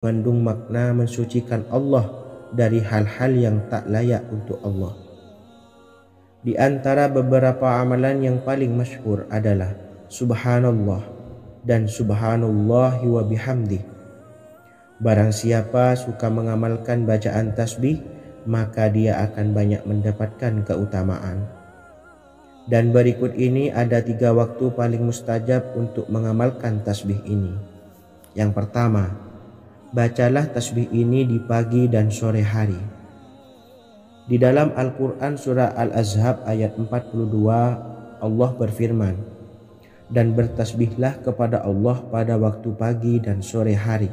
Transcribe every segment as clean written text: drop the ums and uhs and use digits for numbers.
mengandung makna mensucikan Allah dari hal-hal yang tak layak untuk Allah. Di antara beberapa amalan yang paling masyhur adalah Subhanallah dan Subhanallahi wa bihamdih. Barang siapa suka mengamalkan bacaan tasbih, maka dia akan banyak mendapatkan keutamaan. Dan berikut ini ada 3 waktu paling mustajab untuk mengamalkan tasbih ini. Yang pertama, bacalah tasbih ini di pagi dan sore hari. Di dalam Al-Quran surah Al-Ahzab ayat 42, Allah berfirman, dan bertasbihlah kepada Allah pada waktu pagi dan sore hari.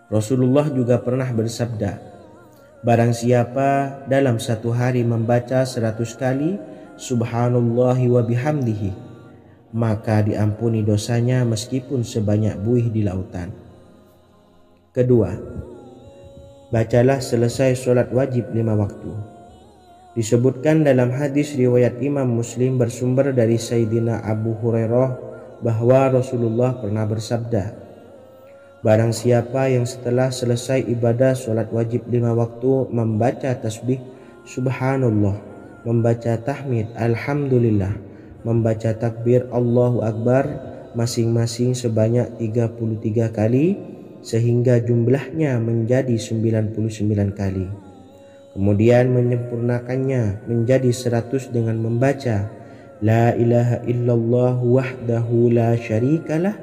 Rasulullah juga pernah bersabda, barang siapa dalam satu hari membaca 100 kali Subhanallahi wa bihamdihi, maka diampuni dosanya meskipun sebanyak buih di lautan. Kedua, bacalah selesai sholat wajib 5 waktu. Disebutkan dalam hadis riwayat Imam Muslim bersumber dari Sayyidina Abu Hurairah bahwa Rasulullah pernah bersabda, barang siapa yang setelah selesai ibadah sholat wajib 5 waktu membaca tasbih Subhanallah, membaca tahmid Alhamdulillah, membaca takbir Allahu Akbar masing-masing sebanyak 33 kali, sehingga jumlahnya menjadi 99 kali. Kemudian menyempurnakannya menjadi 100 dengan membaca La ilaha illallah wahdahu la syarikalah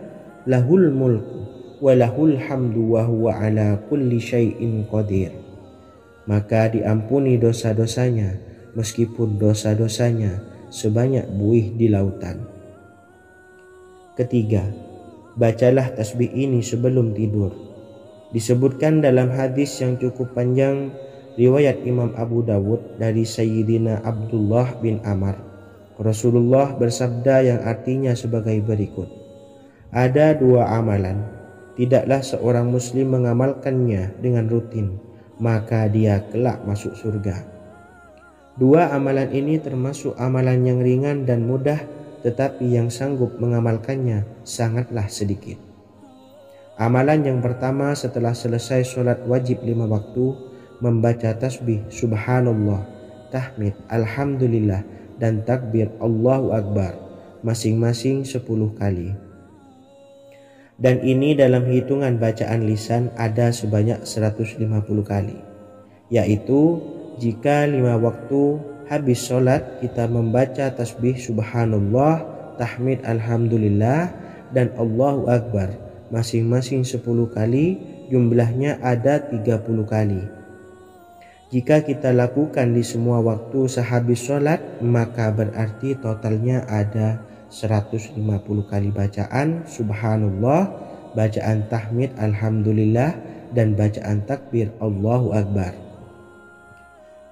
lahul mulku wa lahul hamdu wa huwa ala kulli syai'in qadir. Maka diampuni dosa-dosanya meskipun dosa-dosanya sebanyak buih di lautan. Ketiga, bacalah tasbih ini sebelum tidur. Disebutkan dalam hadis yang cukup panjang riwayat Imam Abu Dawud dari Sayyidina Abdullah bin Amr, Rasulullah bersabda yang artinya sebagai berikut, ada 2 amalan, tidaklah seorang muslim mengamalkannya dengan rutin, maka dia kelak masuk surga. 2 amalan ini termasuk amalan yang ringan dan mudah, tetapi yang sanggup mengamalkannya sangatlah sedikit. Amalan yang pertama setelah selesai sholat wajib 5 waktu, membaca tasbih Subhanallah, tahmid Alhamdulillah, dan takbir Allahu Akbar masing-masing 10 kali. Dan ini dalam hitungan bacaan lisan ada sebanyak 150 kali, yaitu jika 5 waktu habis sholat kita membaca tasbih Subhanallah, tahmid Alhamdulillah, dan Allahu Akbar masing-masing 10 kali, jumlahnya ada 30 kali. Jika kita lakukan di semua waktu sehabis sholat, maka berarti totalnya ada 150 kali bacaan Subhanallah, bacaan tahmid Alhamdulillah, dan bacaan takbir Allahu Akbar.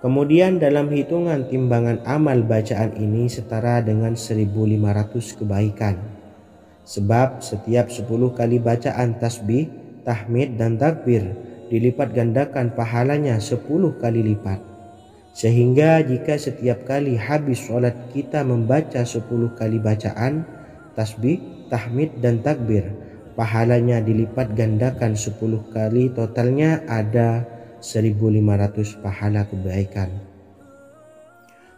Kemudian dalam hitungan timbangan amal bacaan ini setara dengan 1500 kebaikan. Sebab setiap 10 kali bacaan tasbih, tahmid, dan takbir dilipat gandakan pahalanya 10 kali lipat. Sehingga jika setiap kali habis sholat kita membaca 10 kali bacaan tasbih, tahmid, dan takbir, pahalanya dilipat gandakan 10 kali, totalnya ada 1500 pahala kebaikan.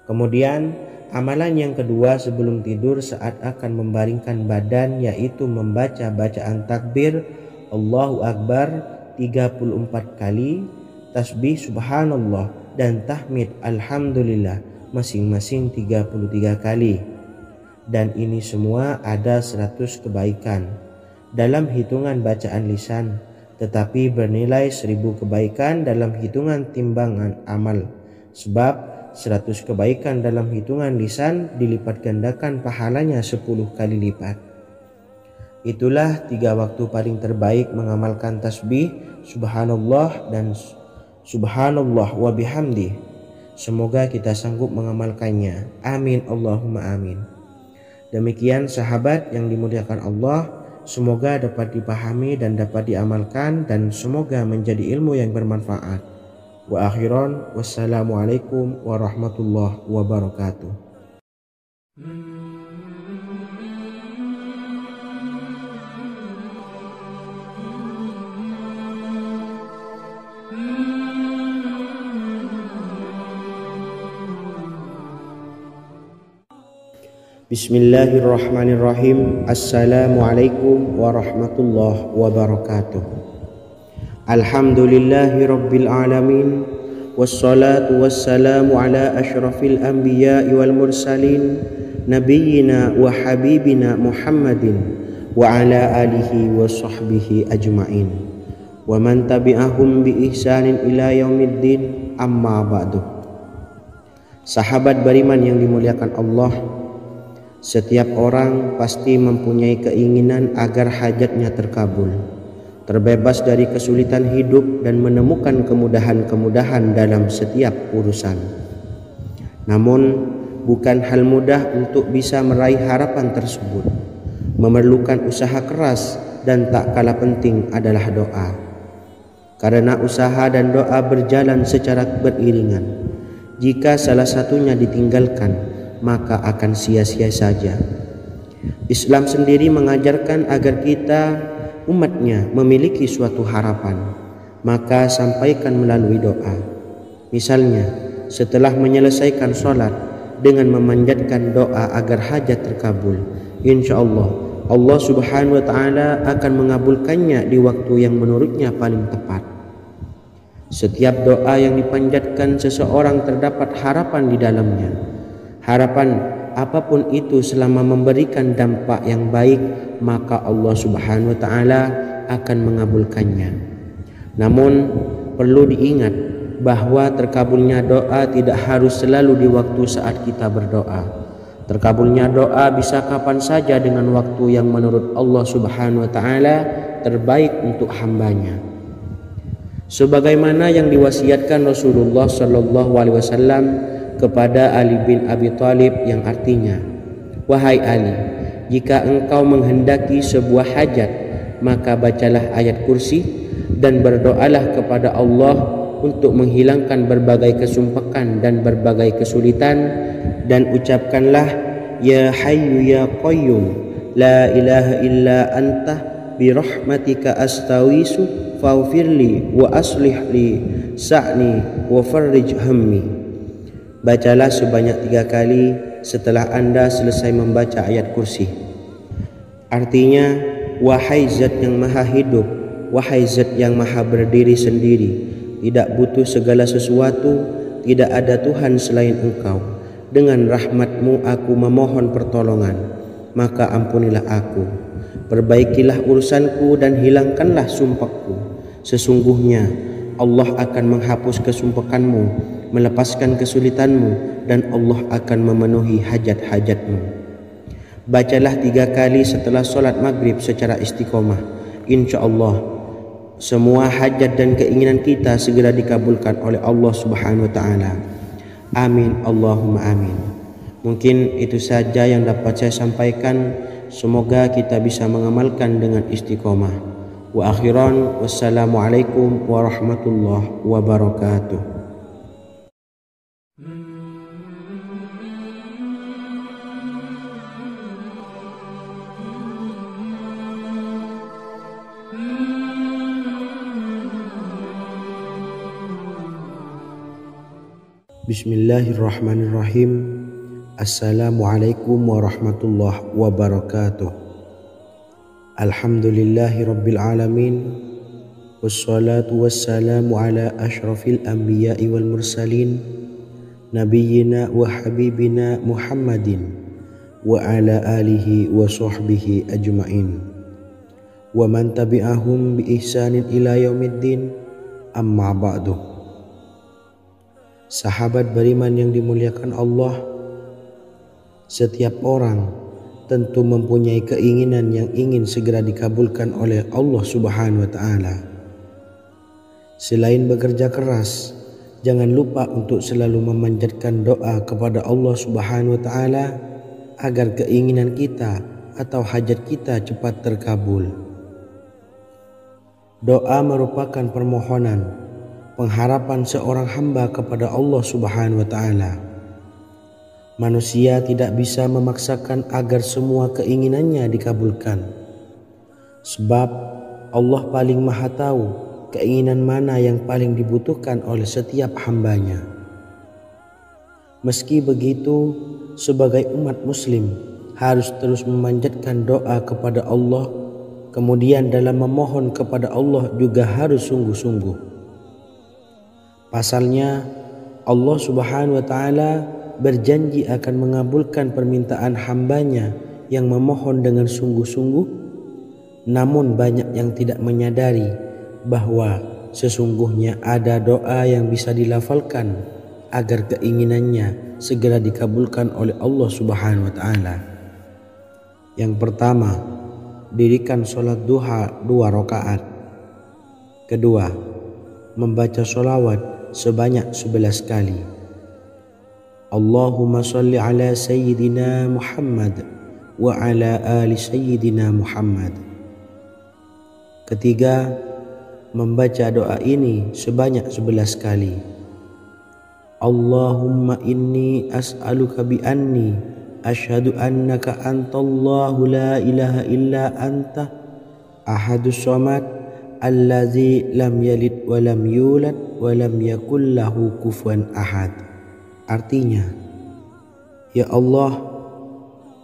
Kemudian amalan yang kedua sebelum tidur saat akan membaringkan badan, yaitu membaca bacaan takbir Allahu Akbar 34 kali, tasbih Subhanallah, dan tahmid Alhamdulillah masing-masing 33 kali. Dan ini semua ada 100 kebaikan dalam hitungan bacaan lisan, tetapi bernilai 1000 kebaikan dalam hitungan timbangan amal. Sebab 100 kebaikan dalam hitungan lisan dilipat gandakan pahalanya 10 kali lipat. Itulah 3 waktu paling terbaik mengamalkan tasbih Subhanallah dan Subhanallah wa bihamdih. Semoga kita sanggup mengamalkannya. Amin Allahumma amin. Demikian sahabat yang dimuliakan Allah, semoga dapat dipahami dan dapat diamalkan, dan semoga menjadi ilmu yang bermanfaat. Wa akhiran, wassalamualaikum warahmatullahi wabarakatuh. Bismillahirrahmanirrahim. Assalamualaikum warahmatullahi wabarakatuh. Alhamdulillahi rabbil alamin. Wassalatu wassalamu ala ashrafil anbiya'i wal mursalin, nabiyyina wa habibina Muhammadin wa ala alihi wa sahbihi ajma'in wa man tabi'ahum bi ihsanin ila yaumiddin, amma ba'du. Sahabat beriman yang dimuliakan Allah, setiap orang pasti mempunyai keinginan agar hajatnya terkabul, terbebas dari kesulitan hidup dan menemukan kemudahan-kemudahan dalam setiap urusan. Namun bukan hal mudah untuk bisa meraih harapan tersebut. Memerlukan usaha keras dan tak kalah penting adalah doa. Karena usaha dan doa berjalan secara beriringan. Jika salah satunya ditinggalkan, maka akan sia-sia saja. Islam sendiri mengajarkan agar kita umatnya memiliki suatu harapan, maka sampaikan melalui doa. Misalnya, setelah menyelesaikan sholat dengan memanjatkan doa agar hajat terkabul, insya Allah subhanahu wa ta'ala akan mengabulkannya di waktu yang menurutnya paling tepat. Setiap doa yang dipanjatkan seseorang terdapat harapan di dalamnya. Harapan apapun itu selama memberikan dampak yang baik, maka Allah subhanahu wa ta'ala akan mengabulkannya. Namun perlu diingat bahwa terkabulnya doa tidak harus selalu di waktu saat kita berdoa. Terkabulnya doa bisa kapan saja dengan waktu yang menurut Allah subhanahu wa ta'ala terbaik untuk hambanya. Sebagaimana yang diwasiatkan Rasulullah sallallahu alaihi wasallam kepada Ali bin Abi Thalib, yang artinya, wahai Ali, jika engkau menghendaki sebuah hajat, maka bacalah ayat kursi dan berdoalah kepada Allah untuk menghilangkan berbagai kesumpakan dan berbagai kesulitan, dan ucapkanlah, ya hayyu ya qayyum la ilaha illa anta birahmatika astawisu faghfirli wa aslih li sa'ni wa farrij hammi. Bacalah sebanyak 3 kali setelah Anda selesai membaca ayat kursi. Artinya, wahai zat yang maha hidup, wahai zat yang maha berdiri sendiri, tidak butuh segala sesuatu, tidak ada Tuhan selain Engkau. Dengan rahmat-Mu aku memohon pertolongan, maka ampunilah aku. Perbaikilah urusanku dan hilangkanlah sumpahku. Sesungguhnya Allah akan menghapus kesumpakanmu, melepaskan kesulitanmu, dan Allah akan memenuhi hajat-hajatmu. Bacalah 3 kali setelah sholat maghrib secara istiqomah. Insya Allah semua hajat dan keinginan kita segera dikabulkan oleh Allah subhanahu wa ta'ala. Amin Allahumma amin. Mungkin itu saja yang dapat saya sampaikan. Semoga kita bisa mengamalkan dengan istiqomah. Wa akhiran, wassalamualaikum warahmatullahi wabarakatuh. Bismillahirrahmanirrahim. Assalamualaikum warahmatullahi wabarakatuh. Alhamdulillahi rabbil alamin. Wassalatu wassalamu ala ashrafil anbiya'i wal mursalin, nabiyyina wa habibina Muhammadin wa ala alihi wa sahbihi ajma'in wa man tabi'ahum bi ihsanin ila yaumiddin, amma ba'du. Sahabat beriman yang dimuliakan Allah, setiap orang tentu mempunyai keinginan yang ingin segera dikabulkan oleh Allah subhanahu wa ta'ala. Selain bekerja keras, jangan lupa untuk selalu memanjatkan doa kepada Allah subhanahu wa ta'ala agar keinginan kita atau hajat kita cepat terkabul. Doa merupakan permohonan, pengharapan seorang hamba kepada Allah subhanahu wa ta'ala. Manusia tidak bisa memaksakan agar semua keinginannya dikabulkan. Sebab Allah paling maha tahu keinginan mana yang paling dibutuhkan oleh setiap hambanya. Meski begitu, sebagai umat muslim, harus terus memanjatkan doa kepada Allah. Kemudian dalam memohon kepada Allah juga harus sungguh-sungguh. Pasalnya Allah Subhanahu wa taala berjanji akan mengabulkan permintaan hambanya yang memohon dengan sungguh-sungguh. Namun banyak yang tidak menyadari bahwa sesungguhnya ada doa yang bisa dilafalkan agar keinginannya segera dikabulkan oleh Allah Subhanahu wa taala. Yang pertama, dirikan sholat duha 2 rakaat. Kedua, membaca sholawat sebanyak 11 kali. Allahumma sholli ala sayyidina Muhammad wa ala ali sayyidina Muhammad. Ketiga, membaca doa ini sebanyak 11 kali. Allahumma inni as'aluka bi anni asyhadu annaka antallahu la ilaha illa anta ahadus samad allazi lam yalid wa lam yulad wa lam yakul lahu kufuwan ahad. Artinya, ya Allah,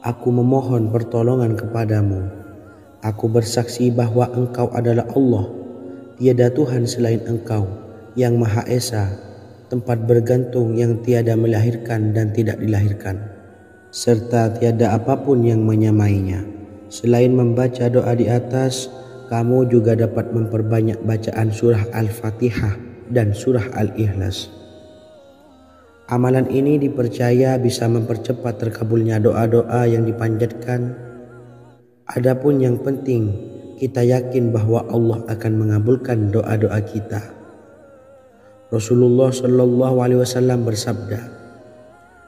aku memohon pertolongan kepadamu. Aku bersaksi bahwa Engkau adalah Allah, tiada Tuhan selain Engkau yang Maha Esa, tempat bergantung yang tiada melahirkan dan tidak dilahirkan, serta tiada apapun yang menyamainya. Selain membaca doa di atas, kamu juga dapat memperbanyak bacaan surah Al-Fatihah dan surah Al-Ikhlas. Amalan ini dipercaya bisa mempercepat terkabulnya doa-doa yang dipanjatkan. Adapun yang penting, kita yakin bahwa Allah akan mengabulkan doa-doa kita. Rasulullah Shallallahu Alaihi Wasallam bersabda,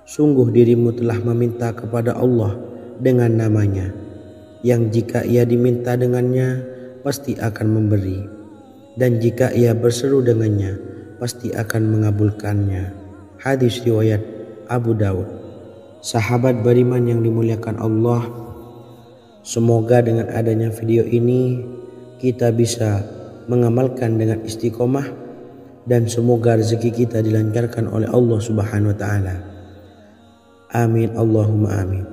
sungguh dirimu telah meminta kepada Allah dengan namanya, yang jika ia diminta dengannya pasti akan memberi, dan jika ia berseru dengannya pasti akan mengabulkannya. Hadis riwayat Abu Dawud. Sahabat beriman yang dimuliakan Allah, semoga dengan adanya video ini kita bisa mengamalkan dengan istiqomah, dan semoga rezeki kita dilancarkan oleh Allah Subhanahu wa taala. Amin Allahumma amin.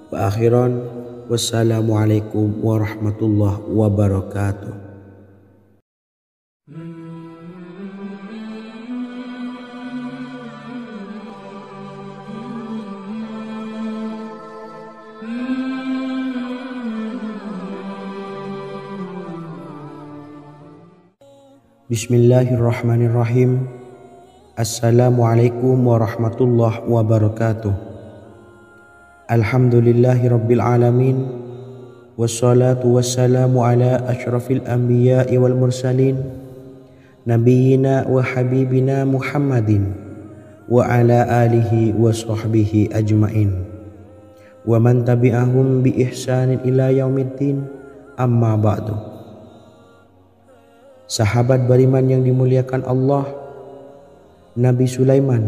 Wa akhiran, wassalamualaikum warahmatullahi wabarakatuh. Bismillahirrahmanirrahim. Assalamualaikum warahmatullahi wabarakatuh. Alhamdulillahi rabbil alamin. Wassalatu wassalamu ala asyrafil anbiya'i wal mursalin, nabiyyina wa habibina Muhammadin wa ala alihi wa sahbihi ajmain, wa man tabi'ahum bi ihsanin ila yaumiddin, amma ba'du. Sahabat beriman yang dimuliakan Allah, Nabi Sulaiman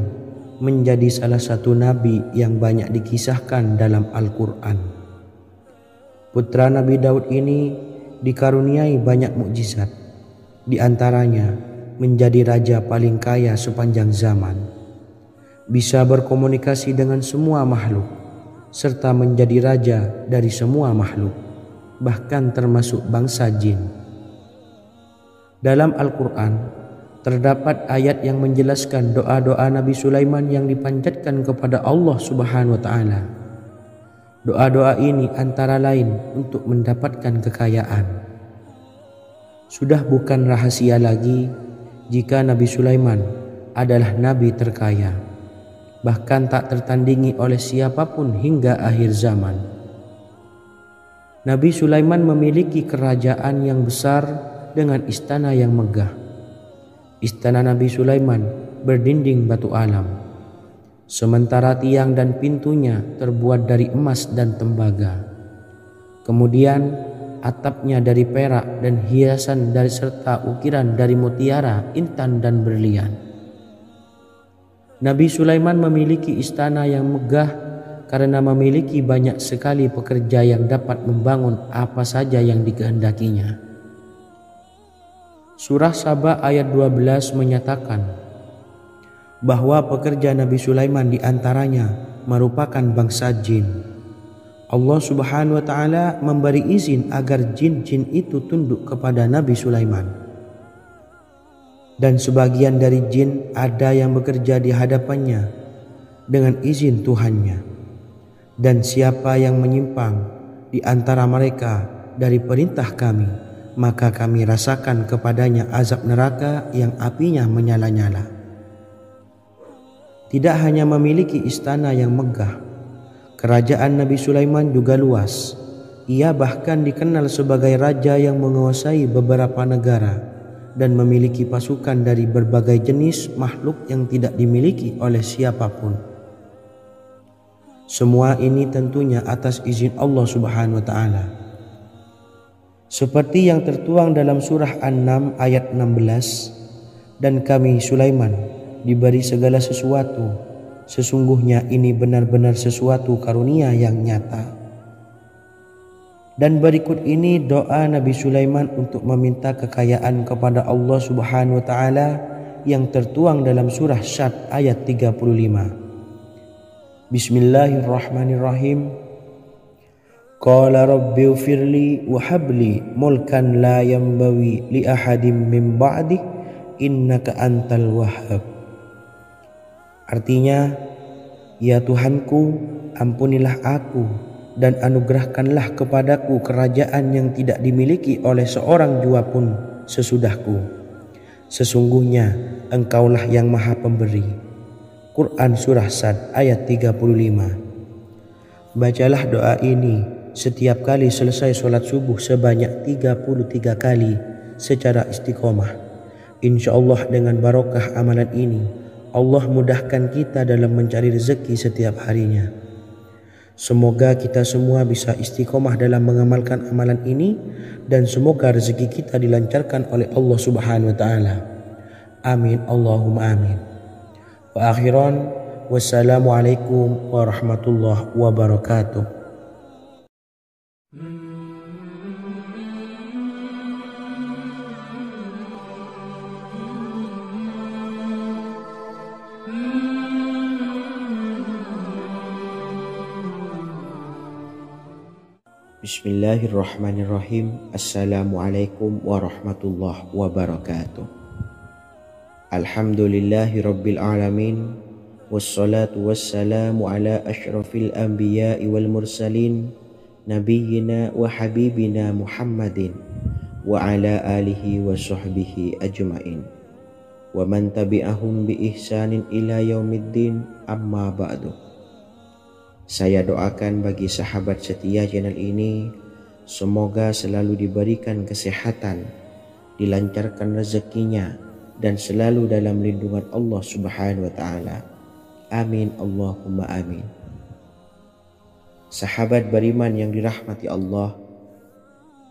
menjadi salah satu nabi yang banyak dikisahkan dalam Al-Quran. Putra Nabi Daud ini dikaruniai banyak mukjizat, di antaranya menjadi raja paling kaya sepanjang zaman, bisa berkomunikasi dengan semua makhluk, serta menjadi raja dari semua makhluk, bahkan termasuk bangsa jin. Dalam Al-Quran terdapat ayat yang menjelaskan doa-doa Nabi Sulaiman yang dipanjatkan kepada Allah Subhanahu wa taala. Doa-doa ini antara lain untuk mendapatkan kekayaan. Sudah bukan rahasia lagi jika Nabi Sulaiman adalah nabi terkaya, bahkan tak tertandingi oleh siapapun hingga akhir zaman. Nabi Sulaiman memiliki kerajaan yang besar dengan istana yang megah. Istana Nabi Sulaiman berdinding batu alam, sementara tiang dan pintunya terbuat dari emas dan tembaga. Kemudian atapnya dari perak dan hiasan dari serta ukiran dari mutiara, intan dan berlian. Nabi Sulaiman memiliki istana yang megah karena memiliki banyak sekali pekerja yang dapat membangun apa saja yang dikehendakinya. Surah Saba ayat 12 menyatakan bahwa pekerja Nabi Sulaiman diantaranya merupakan bangsa jin. Allah Subhanahu wa taala memberi izin agar jin-jin itu tunduk kepada Nabi Sulaiman. Dan sebagian dari jin ada yang bekerja di hadapannya dengan izin Tuhannya. Dan siapa yang menyimpang di antara mereka dari perintah kami, maka kami rasakan kepadanya azab neraka yang apinya menyala-nyala. Tidak hanya memiliki istana yang megah, kerajaan Nabi Sulaiman juga luas. Ia bahkan dikenal sebagai raja yang menguasai beberapa negara dan memiliki pasukan dari berbagai jenis makhluk yang tidak dimiliki oleh siapapun. Semua ini tentunya atas izin Allah Subhanahu wa taala. Seperti yang tertuang dalam surah An-Naml ayat 16, dan kami Sulaiman diberi segala sesuatu. Sesungguhnya ini benar-benar sesuatu karunia yang nyata. Dan berikut ini doa Nabi Sulaiman untuk meminta kekayaan kepada Allah Subhanahu wa taala yang tertuang dalam surah Syad ayat 35. Bismillahirrahmanirrahim. Qala rabbi ighfirli wa habli mulkan la yanbawi li ahadim min ba'di innaka antal wahhab. Artinya, ya Tuhanku, ampunilah aku dan anugerahkanlah kepadaku kerajaan yang tidak dimiliki oleh seorang jua pun sesudahku. Sesungguhnya Engkaulah yang Maha Pemberi. Quran Surah Sad ayat 35. Bacalah doa ini setiap kali selesai sholat subuh sebanyak 33 kali secara istiqomah. Insya Allah dengan barokah amalan ini, Allah mudahkan kita dalam mencari rezeki setiap harinya. Semoga kita semua bisa istiqomah dalam mengamalkan amalan ini dan semoga rezeki kita dilancarkan oleh Allah Subhanahu wa taala. Amin Allahumma amin. Wa akhiran wassalamualaikum warahmatullahi wabarakatuh. Bismillahirrahmanirrahim. Assalamualaikum warahmatullahi wabarakatuh. Alhamdulillahi rabbil alamin. Wassalatu wassalamu ala ashrafil anbiya'i wal mursalin, nabiyyina wa habibina Muhammadin wa ala alihi wa sahbihi ajma'in wa man tabi'ahum bi ihsanin ila yaumiddin, amma ba'du. Saya doakan bagi sahabat setia channel ini, semoga selalu diberikan kesehatan, dilancarkan rezekinya, dan selalu dalam lindungan Allah Subhanahu wa taala. Amin Allahumma amin. Sahabat beriman yang dirahmati Allah,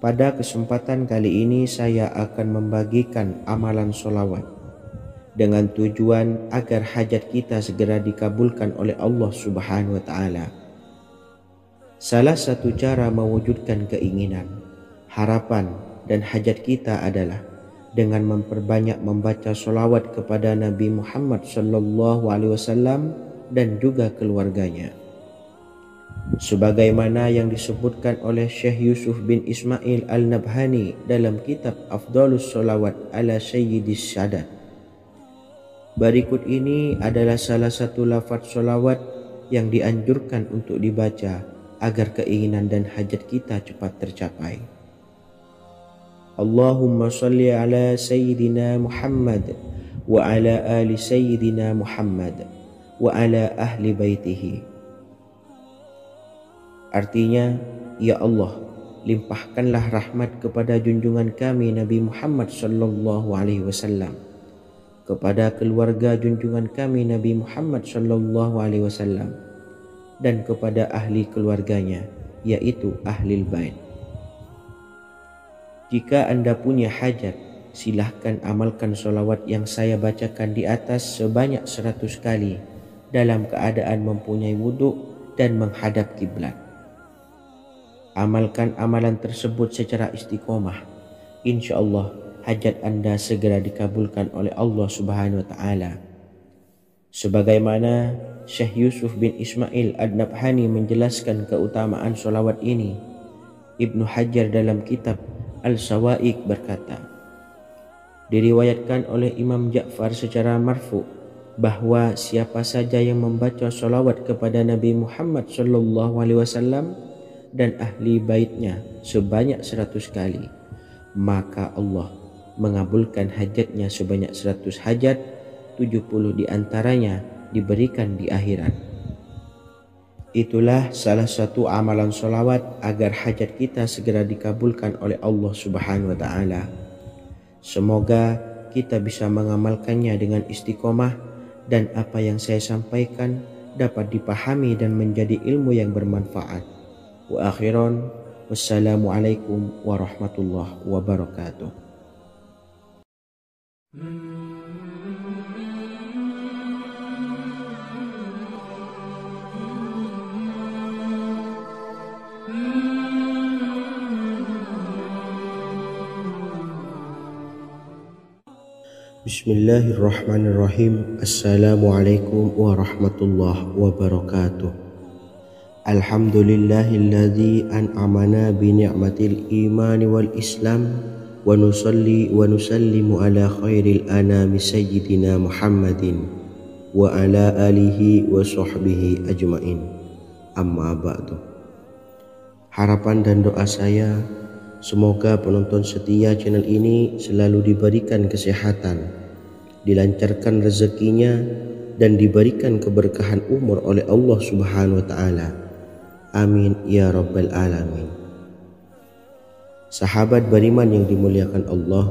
pada kesempatan kali ini saya akan membagikan amalan sholawat dengan tujuan agar hajat kita segera dikabulkan oleh Allah Subhanahu wa taala. Salah satu cara mewujudkan keinginan, harapan, dan hajat kita adalah dengan memperbanyak membaca sholawat kepada Nabi Muhammad SAW dan juga keluarganya. Sebagaimana yang disebutkan oleh Syekh Yusuf bin Ismail Al-Nabhani dalam kitab Afdhalus Sholawat ala Sayyidis Sadat. Berikut ini adalah salah satu lafaz sholawat yang dianjurkan untuk dibaca agar keinginan dan hajat kita cepat tercapai. Allahumma salli ala Sayyidina Muhammad wa ala ali Sayyidina Muhammad wa ala ahli baitihi. Artinya, ya Allah, limpahkanlah rahmat kepada junjungan kami Nabi Muhammad SAW, kepada keluarga junjungan kami Nabi Muhammad SAW, dan kepada ahli keluarganya, yaitu ahlil bait. Jika Anda punya hajat, silahkan amalkan sholawat yang saya bacakan di atas sebanyak 100 kali dalam keadaan mempunyai wudhu dan menghadap kiblat. Amalkan amalan tersebut secara istiqomah. Insya Allah hajat Anda segera dikabulkan oleh Allah Subhanahu wa taala. Sebagaimana Syekh Yusuf bin Ismail Ad-Nabhani menjelaskan keutamaan solawat ini. Ibnu Hajar dalam kitab Al-Sawa'iq berkata, diriwayatkan oleh Imam Ja'far secara marfu bahwa siapa saja yang membaca solawat kepada Nabi Muhammad SAW dan ahli baitnya sebanyak 100 kali, maka Allah mengabulkan hajatnya sebanyak 100 hajat, 70 diantaranya diberikan di akhirat. Itulah salah satu amalan solawat agar hajat kita segera dikabulkan oleh Allah Subhanahu wa Ta'ala. Semoga kita bisa mengamalkannya dengan istiqomah dan apa yang saya sampaikan dapat dipahami dan menjadi ilmu yang bermanfaat. Wa akhiran, wassalamualaikum warahmatullahi wabarakatuh. Bismillahirrahmanirrahim. Assalamualaikum warahmatullahi wabarakatuh. Alhamdulillahilladzi an'amana bi ni'matil imani wal islam wa nusalli wa nusallimu ala khairil anami sayyidina Muhammadin wa ala alihi wa sahbihi ajmain. Amma ba'du. Harapan dan doa saya, semoga penonton setia channel ini selalu diberikan kesehatan, dilancarkan rezekinya, dan diberikan keberkahan umur oleh Allah Subhanahu wa Ta'ala. Amin ya rabbal alamin. Sahabat beriman yang dimuliakan Allah,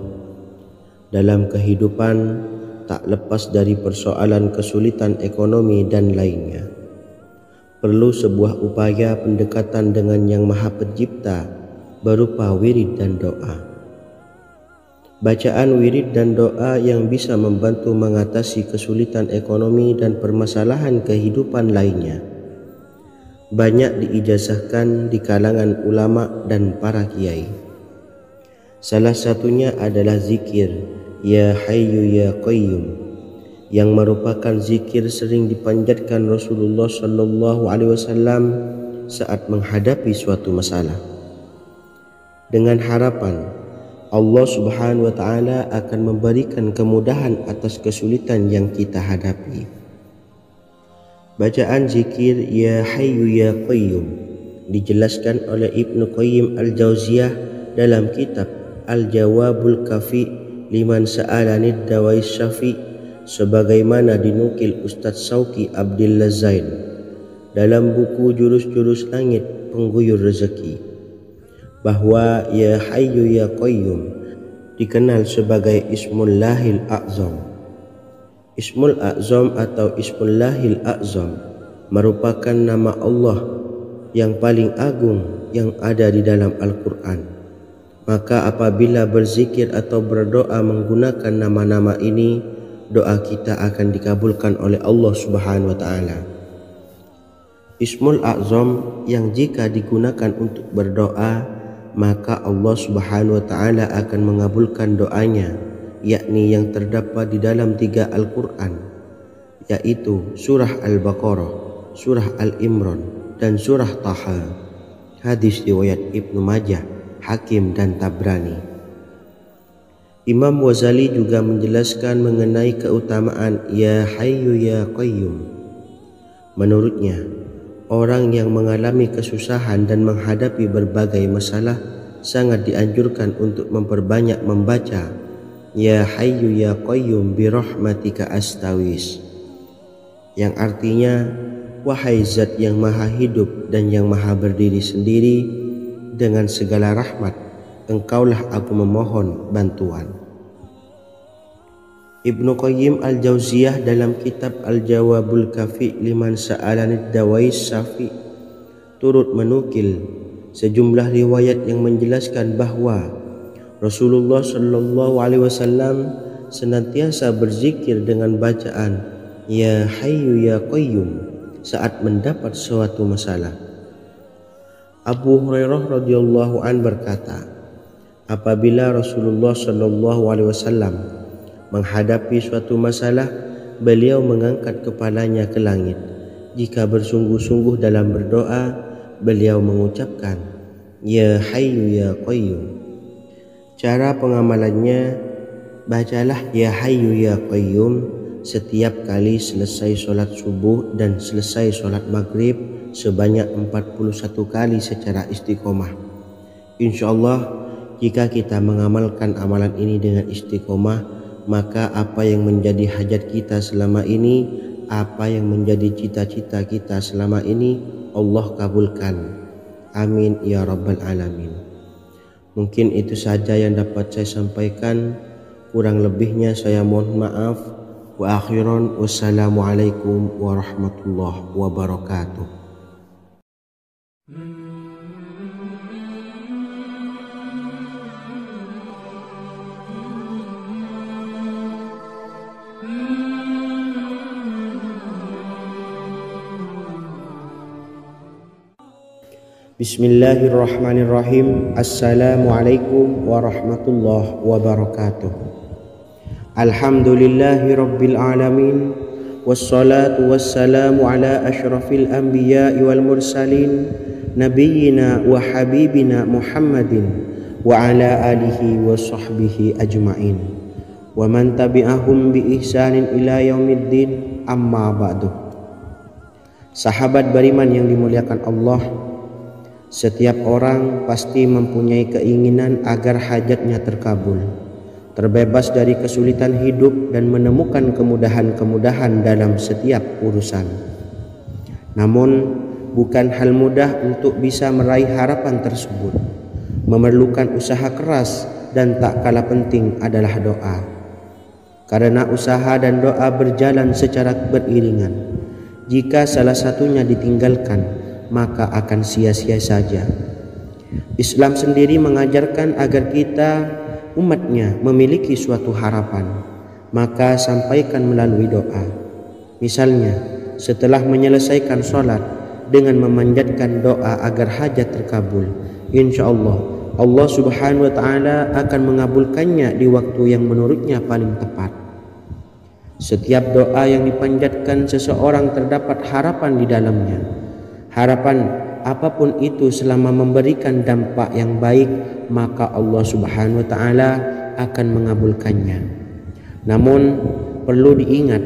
dalam kehidupan tak lepas dari persoalan kesulitan ekonomi dan lainnya. Perlu sebuah upaya pendekatan dengan Yang Maha Pencipta berupa wirid dan doa. Bacaan wirid dan doa yang bisa membantu mengatasi kesulitan ekonomi dan permasalahan kehidupan lainnya banyak diijazahkan di kalangan ulama dan para kiai. Salah satunya adalah zikir Ya Hayyu Ya Qayyum, yang merupakan zikir sering dipanjatkan Rasulullah SAW saat menghadapi suatu masalah, dengan harapan Allah Subhanahu wa Ta'ala akan memberikan kemudahan atas kesulitan yang kita hadapi. Bacaan zikir Ya Hayyu Ya Qayyum dijelaskan oleh Ibnu Qayyim Al-Jauziyah dalam kitab Al-Jawabul Kafi liman sa'alanid dawais syafi, sebagaimana dinukil Ustadz Sauki Abdillah Zain dalam buku Jurus-Jurus Langit Pengguyur Rezeki, bahwa Ya Hayyu Ya Qayyum dikenal sebagai Ismullahil A'zam. Ismul A'zam atau Ismullahil A'zam merupakan nama Allah yang paling agung yang ada di dalam Al-Quran. Maka apabila berzikir atau berdoa menggunakan nama-nama ini, doa kita akan dikabulkan oleh Allah Subhanahu wa Ta'ala. Ismul A'zam yang jika digunakan untuk berdoa, maka Allah Subhanahu wa Ta'ala akan mengabulkan doanya, yakni yang terdapat di dalam 3 Al-Quran, yaitu surah Al-Baqarah, surah Al-Imran, dan surah Taha. Hadis riwayat Ibnu Majah, Hakim, dan Tabrani. Imam Ghazali juga menjelaskan mengenai keutamaan Ya Hayyu Ya Qayyum. Menurutnya, orang yang mengalami kesusahan dan menghadapi berbagai masalah sangat dianjurkan untuk memperbanyak membaca Ya Hayyu Ya Qayyum bi rahmatika astawis, yang artinya, wahai zat yang maha hidup dan yang maha berdiri sendiri, dengan segala rahmat engkaulah aku memohon bantuan. Ibnu Qayyim Al-Jauziyah dalam kitab Al-Jawabul Kafi liman sa'alanid dawais syafi turut menukil sejumlah riwayat yang menjelaskan bahwa Rasulullah SAW senantiasa berzikir dengan bacaan Ya Hayyu Ya Qayyum saat mendapat suatu masalah. Abu Hurairah radhiyallahu an berkata, apabila Rasulullah SAW menghadapi suatu masalah, beliau mengangkat kepalanya ke langit jika bersungguh-sungguh dalam berdoa, beliau mengucapkan, Ya Hayyu Ya Qayyum. Cara pengamalannya, bacalah Ya Hayyu Ya Qayyum setiap kali selesai sholat subuh dan selesai sholat maghrib sebanyak 41 kali secara istiqomah. InsyaAllah, jika kita mengamalkan amalan ini dengan istiqomah, maka apa yang menjadi hajat kita selama ini, apa yang menjadi cita-cita kita selama ini, Allah kabulkan. Amin ya rabbal alamin. Mungkin itu saja yang dapat saya sampaikan. Kurang lebihnya saya mohon maaf. Wa akhiran, wassalamualaikum warahmatullahi wabarakatuh. Bismillahirrahmanirrahim. Assalamualaikum warahmatullahi wabarakatuh. Alhamdulillahi rabbil alamin. Wassalatu wassalamu ala ashrafil anbiya'i wal mursalin, nabiyyina wa habibina Muhammadin wa ala alihi wa sahbihi ajma'in wa man tabi'ahum bi ihsanin ila yaumiddin, amma ba'du. Sahabat beriman yang dimuliakan Allah, setiap orang pasti mempunyai keinginan agar hajatnya terkabul, terbebas dari kesulitan hidup dan menemukan kemudahan-kemudahan dalam setiap urusan. Namun, bukan hal mudah untuk bisa meraih harapan tersebut. Memerlukan usaha keras dan tak kalah penting adalah doa. Karena usaha dan doa berjalan secara beriringan. Jika salah satunya ditinggalkan, maka akan sia-sia saja. Islam sendiri mengajarkan agar kita umatnya memiliki suatu harapan, maka sampaikan melalui doa. Misalnya, setelah menyelesaikan sholat dengan memanjatkan doa agar hajat terkabul, insyaallah Allah subhanahu wa ta'ala akan mengabulkannya di waktu yang menurutnya paling tepat. Setiap doa yang dipanjatkan seseorang terdapat harapan di dalamnya. Harapan apapun itu selama memberikan dampak yang baik, maka Allah subhanahu wa ta'ala akan mengabulkannya. Namun perlu diingat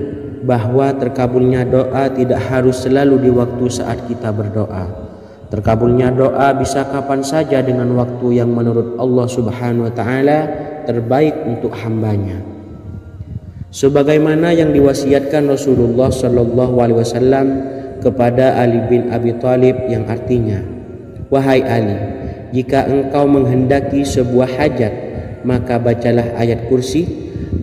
bahwa terkabulnya doa tidak harus selalu di waktu saat kita berdoa. Terkabulnya doa bisa kapan saja dengan waktu yang menurut Allah subhanahu wa ta'ala terbaik untuk hambanya. Sebagaimana yang diwasiatkan Rasulullah sallallahu alaihi wasallam kepada Ali bin Abi Thalib, yang artinya, Wahai Ali, jika engkau menghendaki sebuah hajat, maka bacalah ayat kursi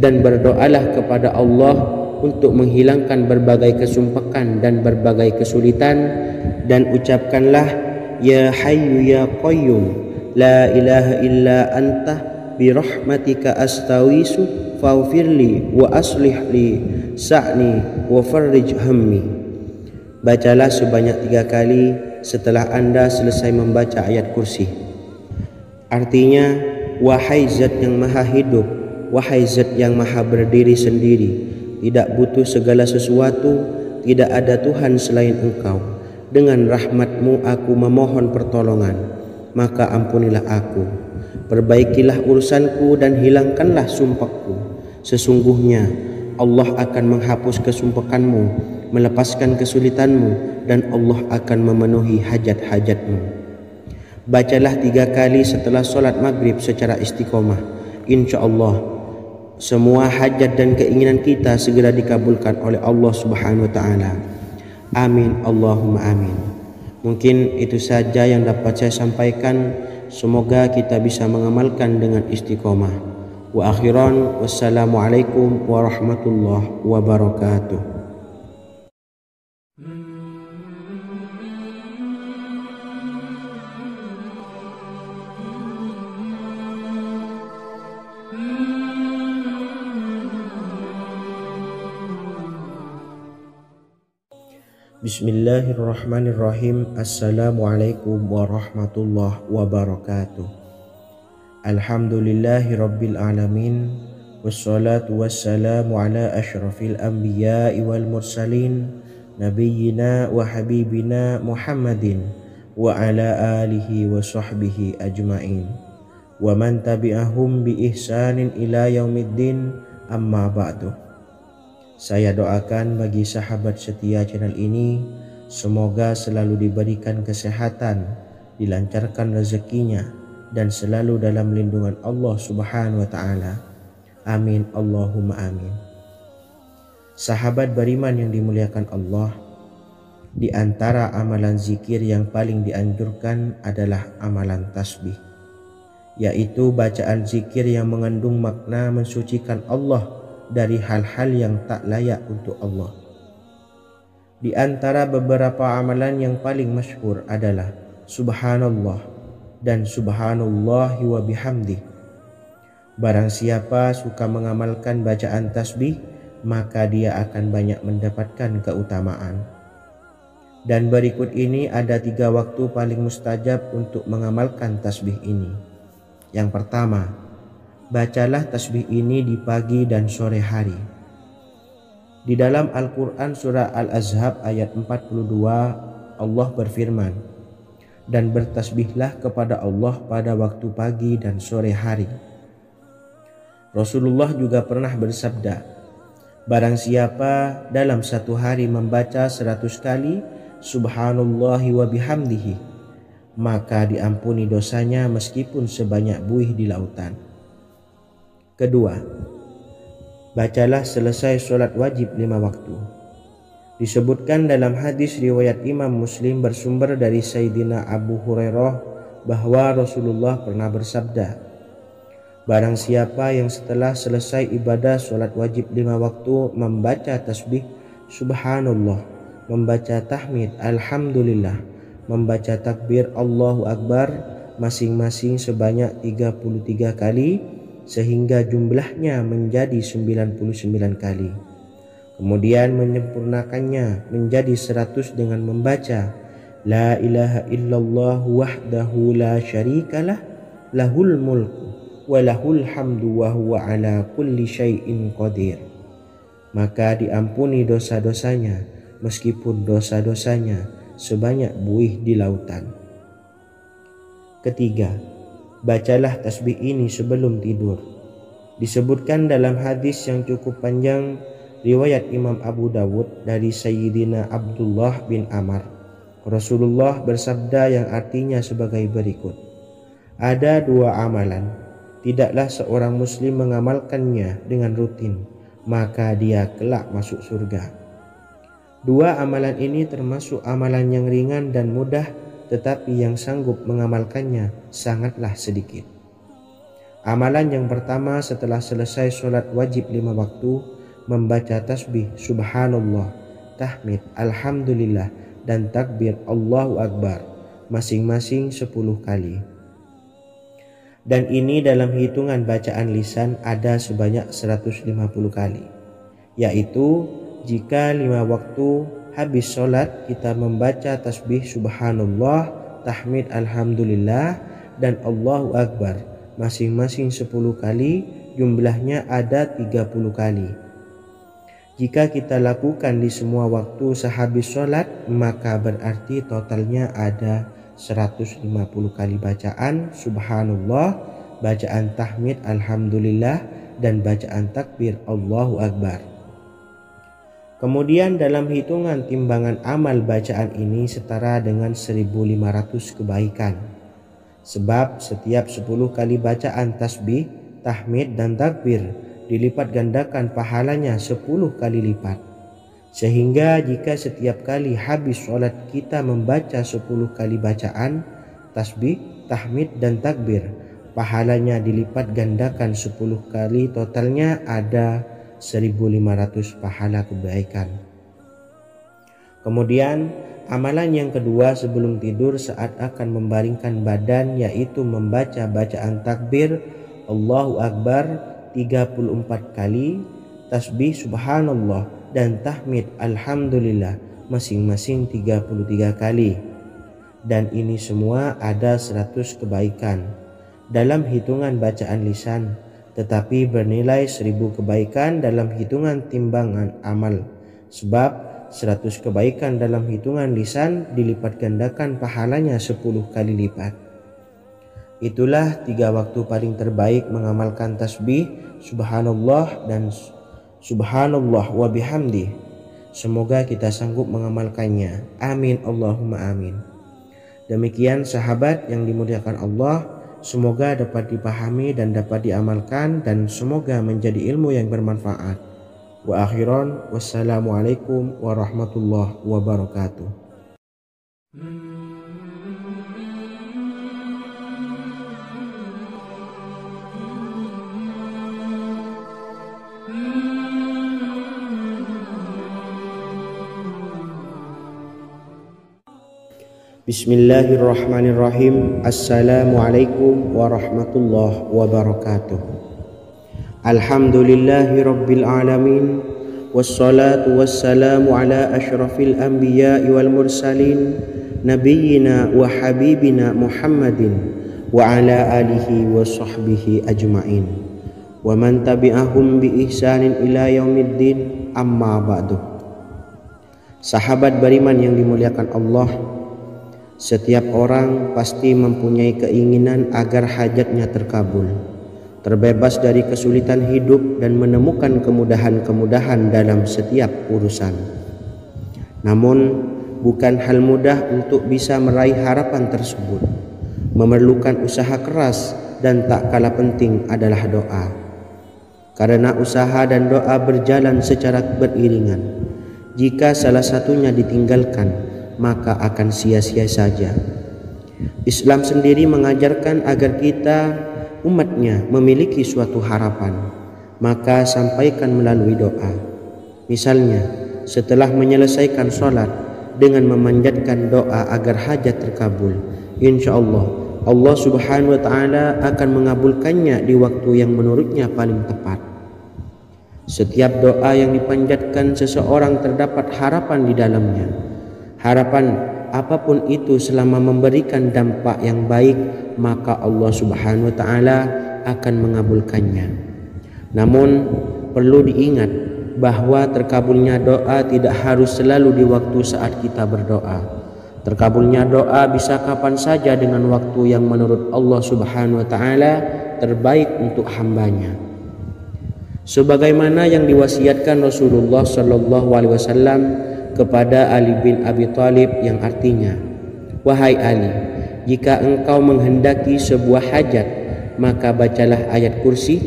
dan berdoalah kepada Allah untuk menghilangkan berbagai kesumpakan dan berbagai kesulitan, dan ucapkanlah Ya Hayyu Ya Qayyum, La ilaha illa anta birahmatika astawisu faghfirli wa aslih li sa'ni wa farrij hammi. Bacalah sebanyak 3 kali setelah Anda selesai membaca ayat kursi. Artinya, wahai zat yang maha hidup, wahai zat yang maha berdiri sendiri, tidak butuh segala sesuatu, tidak ada Tuhan selain Engkau. Dengan rahmat-Mu aku memohon pertolongan, maka ampunilah aku. Perbaikilah urusanku dan hilangkanlah sumpahku. Sesungguhnya Allah akan menghapus kesumpakanmu, melepaskan kesulitanmu, dan Allah akan memenuhi hajat-hajatmu. Bacalah 3 kali setelah sholat maghrib secara istiqomah. InsyaAllah semua hajat dan keinginan kita segera dikabulkan oleh Allah subhanahu wa ta'ala. Amin Allahumma amin. Mungkin itu saja yang dapat saya sampaikan. Semoga kita bisa mengamalkan dengan istiqomah. Wa akhiran, wassalamualaikum warahmatullahi wabarakatuh. Bismillahirrahmanirrahim. Assalamualaikum warahmatullahi wabarakatuh. Alhamdulillahi rabbil alamin. Wassalatu wassalamu ala ashrafil anbiya'i wal mursalin, nabiyyina wa habibina Muhammadin wa ala alihi wa sahbihi ajma'in wa man tabi'ahum bi ihsanin ila yaumiddin, amma ba'du. Saya doakan bagi sahabat setia channel ini, semoga selalu diberikan kesehatan, dilancarkan rezekinya, dan selalu dalam lindungan Allah Subhanahu wa Ta'ala. Amin Allahumma amin. Sahabat beriman yang dimuliakan Allah, di antara amalan zikir yang paling dianjurkan adalah amalan tasbih, yaitu bacaan zikir yang mengandung makna mensucikan Allah dari hal-hal yang tak layak untuk Allah. Di antara beberapa amalan yang paling masyhur adalah Subhanallah dan Subhanallahi wa bihamdih. Barang siapa suka mengamalkan bacaan tasbih, maka dia akan banyak mendapatkan keutamaan. Dan berikut ini ada 3 waktu paling mustajab untuk mengamalkan tasbih ini. Yang pertama, bacalah tasbih ini di pagi dan sore hari. Di dalam Al-Quran surah Al-Ahzab ayat 42, Allah berfirman, dan bertasbihlah kepada Allah pada waktu pagi dan sore hari. Rasulullah juga pernah bersabda, barang siapa dalam satu hari membaca 100 kali Subhanallahi wa bihamdihi, maka diampuni dosanya meskipun sebanyak buih di lautan. Kedua, bacalah selesai sholat wajib 5 waktu. Disebutkan dalam hadis riwayat Imam Muslim bersumber dari Sayyidina Abu Hurairah bahwa Rasulullah pernah bersabda, barang siapa yang setelah selesai ibadah sholat wajib 5 waktu membaca tasbih Subhanallah, membaca tahmid Alhamdulillah, membaca takbir Allahu Akbar masing-masing sebanyak 33 kali sehingga jumlahnya menjadi 99 kali. Kemudian menyempurnakannya menjadi 100 dengan membaca La ilaha illallah wahdahu la syarikalah lahul mulku wa lahul hamdu wa huwa ala kulli syai'in qadir. Maka diampuni dosa-dosanya meskipun dosa-dosanya sebanyak buih di lautan. Ketiga, bacalah tasbih ini sebelum tidur. Disebutkan dalam hadis yang cukup panjang riwayat Imam Abu Dawud dari Sayyidina Abdullah bin Amr, Rasulullah bersabda yang artinya sebagai berikut, ada 2 amalan, tidaklah seorang muslim mengamalkannya dengan rutin, maka dia kelak masuk surga. 2 amalan ini termasuk amalan yang ringan dan mudah, tetapi yang sanggup mengamalkannya sangatlah sedikit. Amalan yang pertama setelah selesai sholat wajib 5 waktu, membaca tasbih Subhanallah, tahmid Alhamdulillah, dan takbir Allahu Akbar masing-masing 10 kali. Dan ini dalam hitungan bacaan lisan ada sebanyak 150 kali, yaitu jika 5 waktu habis sholat kita membaca tasbih Subhanallah, tahmid Alhamdulillah, dan Allahu Akbar masing-masing 10 kali, jumlahnya ada 30 kali. Jika kita lakukan di semua waktu sehabis sholat, maka berarti totalnya ada 150 kali bacaan Subhanallah, bacaan tahmid Alhamdulillah, dan bacaan takbir Allahu Akbar. Kemudian dalam hitungan timbangan amal bacaan ini setara dengan 1500 kebaikan. Sebab setiap 10 kali bacaan tasbih, tahmid, dan takbir dilipat gandakan pahalanya 10 kali lipat. Sehingga jika setiap kali habis sholat kita membaca 10 kali bacaan tasbih, tahmid, dan takbir, pahalanya dilipat gandakan 10 kali, totalnya ada 1500 pahala kebaikan. Kemudian amalan yang kedua sebelum tidur saat akan membaringkan badan, yaitu membaca bacaan takbir Allahu Akbar 34 kali, tasbih Subhanallah, dan tahmid Alhamdulillah masing-masing 33 kali. Dan ini semua ada 100 kebaikan dalam hitungan bacaan lisan, tetapi bernilai 1000 kebaikan dalam hitungan timbangan amal. Sebab 100 kebaikan dalam hitungan lisan dilipat gandakan pahalanya 10 kali lipat. Itulah 3 waktu paling terbaik mengamalkan tasbih subhanallah dan subhanallah wa bihamdi. Semoga kita sanggup mengamalkannya. Amin Allahumma amin. Demikian sahabat yang dimuliakan Allah, semoga dapat dipahami dan dapat diamalkan dan semoga menjadi ilmu yang bermanfaat. Wa akhiran wassalamualaikum warahmatullahi wabarakatuh. Bismillahirrahmanirrahim. Assalamualaikum warahmatullahi wabarakatuh. Alhamdulillahi rabbil alamin. Wassalatu wassalamu ala ashrafil anbiya'i wal mursalin nabiyyina wa habibina Muhammadin wa ala alihi wa sahbihi ajma'in wa man tabi'ahum bi ihsanin ila yaumiddin, amma ba'du. Sahabat beriman yang dimuliakan Allah, setiap orang pasti mempunyai keinginan agar hajatnya terkabul, terbebas dari kesulitan hidup dan menemukan kemudahan-kemudahan dalam setiap urusan. Namun, bukan hal mudah untuk bisa meraih harapan tersebut. Memerlukan usaha keras dan tak kalah penting adalah doa. Karena usaha dan doa berjalan secara beriringan. Jika salah satunya ditinggalkan, maka akan sia-sia saja. Islam sendiri mengajarkan agar kita umatnya memiliki suatu harapan, maka sampaikan melalui doa. Misalnya, setelah menyelesaikan sholat dengan memanjatkan doa agar hajat terkabul, insya Allah subhanahu wa ta'ala akan mengabulkannya di waktu yang menurutnya paling tepat. Setiap doa yang dipanjatkan seseorang terdapat harapan di dalamnya. Harapan apapun itu selama memberikan dampak yang baik, maka Allah subhanahu wa ta'ala akan mengabulkannya. Namun perlu diingat bahwa terkabulnya doa tidak harus selalu di waktu saat kita berdoa. Terkabulnya doa bisa kapan saja dengan waktu yang menurut Allah subhanahu wa ta'ala terbaik untuk hambanya. Sebagaimana yang diwasiatkan Rasulullah sallallahu alaihi wasallam kepada Ali bin Abi Thalib, yang artinya, wahai Ali, jika engkau menghendaki sebuah hajat, maka bacalah ayat kursi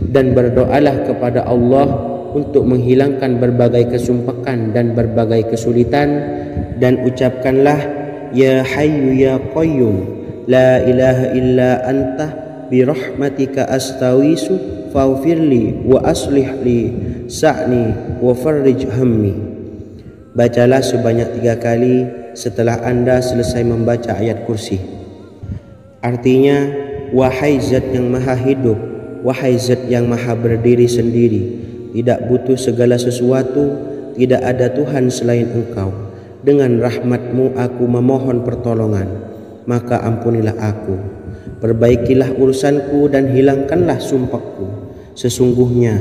dan berdoalah kepada Allah untuk menghilangkan berbagai kesumpakan dan berbagai kesulitan, dan ucapkanlah, ya hayyu ya qayyum la ilaha illa anta birahmatika astawisu faghfirli wa aslih li sa'ni wa farrij hammi. Bacalah sebanyak 3 kali setelah Anda selesai membaca ayat kursi. Artinya, wahai zat yang maha hidup, wahai zat yang maha berdiri sendiri, tidak butuh segala sesuatu, tidak ada Tuhan selain Engkau. Dengan rahmat-Mu aku memohon pertolongan, maka ampunilah aku. Perbaikilah urusanku dan hilangkanlah sumpahku. Sesungguhnya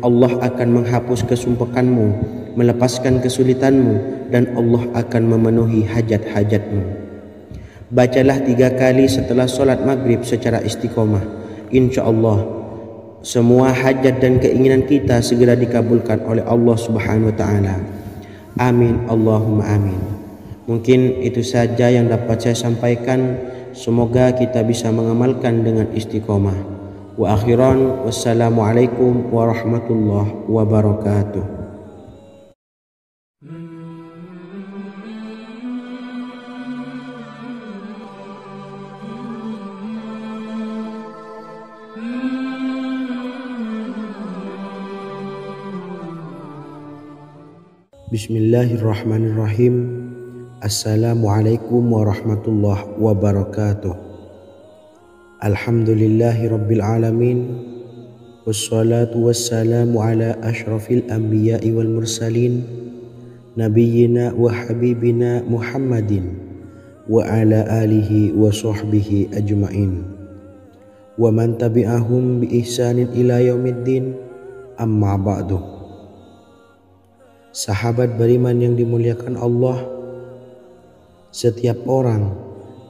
Allah akan menghapus kesumpahanmu, melepaskan kesulitanmu, dan Allah akan memenuhi hajat-hajatmu. Bacalah 3 kali setelah solat maghrib secara istiqomah. Insya Allah semua hajat dan keinginan kita segera dikabulkan oleh Allah subhanahu wa ta'ala. Amin Allahumma amin. Mungkin itu saja yang dapat saya sampaikan. Semoga kita bisa mengamalkan dengan istiqomah. Wa akhiran wassalamualaikum warahmatullahi wabarakatuh. Bismillahirrahmanirrahim. Assalamualaikum warahmatullahi wabarakatuh. Alhamdulillahi rabbil alamin. Wassalatu wassalamu ala ashrafil anbiya'i wal mursalin nabiyyina wa habibina Muhammadin wa ala alihi wa sahbihi ajma'in wa man tabi'ahum bi ihsanin ila yaumiddin, amma ba'du. Sahabat beriman yang dimuliakan Allah, setiap orang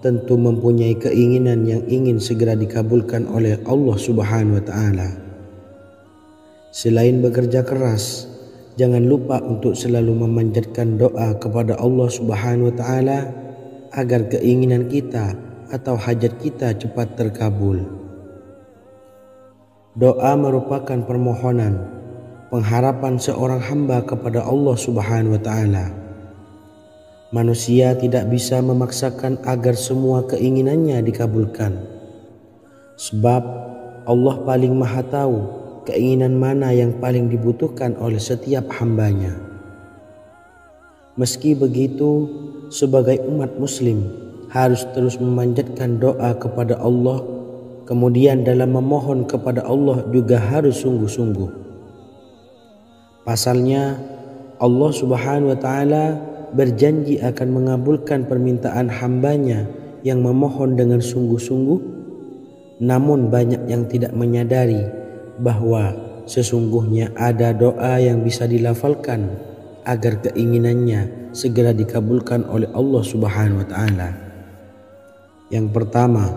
tentu mempunyai keinginan yang ingin segera dikabulkan oleh Allah Subhanahu wa Ta'ala. Selain bekerja keras, jangan lupa untuk selalu memanjatkan doa kepada Allah Subhanahu wa Ta'ala agar keinginan kita atau hajat kita cepat terkabul. Doa merupakan permohonan, pengharapan seorang hamba kepada Allah Subhanahu wa Ta'ala. Manusia tidak bisa memaksakan agar semua keinginannya dikabulkan, sebab Allah paling maha tahu keinginan mana yang paling dibutuhkan oleh setiap hambanya. Meski begitu, sebagai umat muslim harus terus memanjatkan doa kepada Allah, kemudian dalam memohon kepada Allah juga harus sungguh-sungguh. Pasalnya Allah Subhanahu wa Ta'ala berjanji akan mengabulkan permintaan hambanya yang memohon dengan sungguh-sungguh. Namun banyak yang tidak menyadari bahwa sesungguhnya ada doa yang bisa dilafalkan agar keinginannya segera dikabulkan oleh Allah Subhanahu wa Ta'ala. Yang pertama,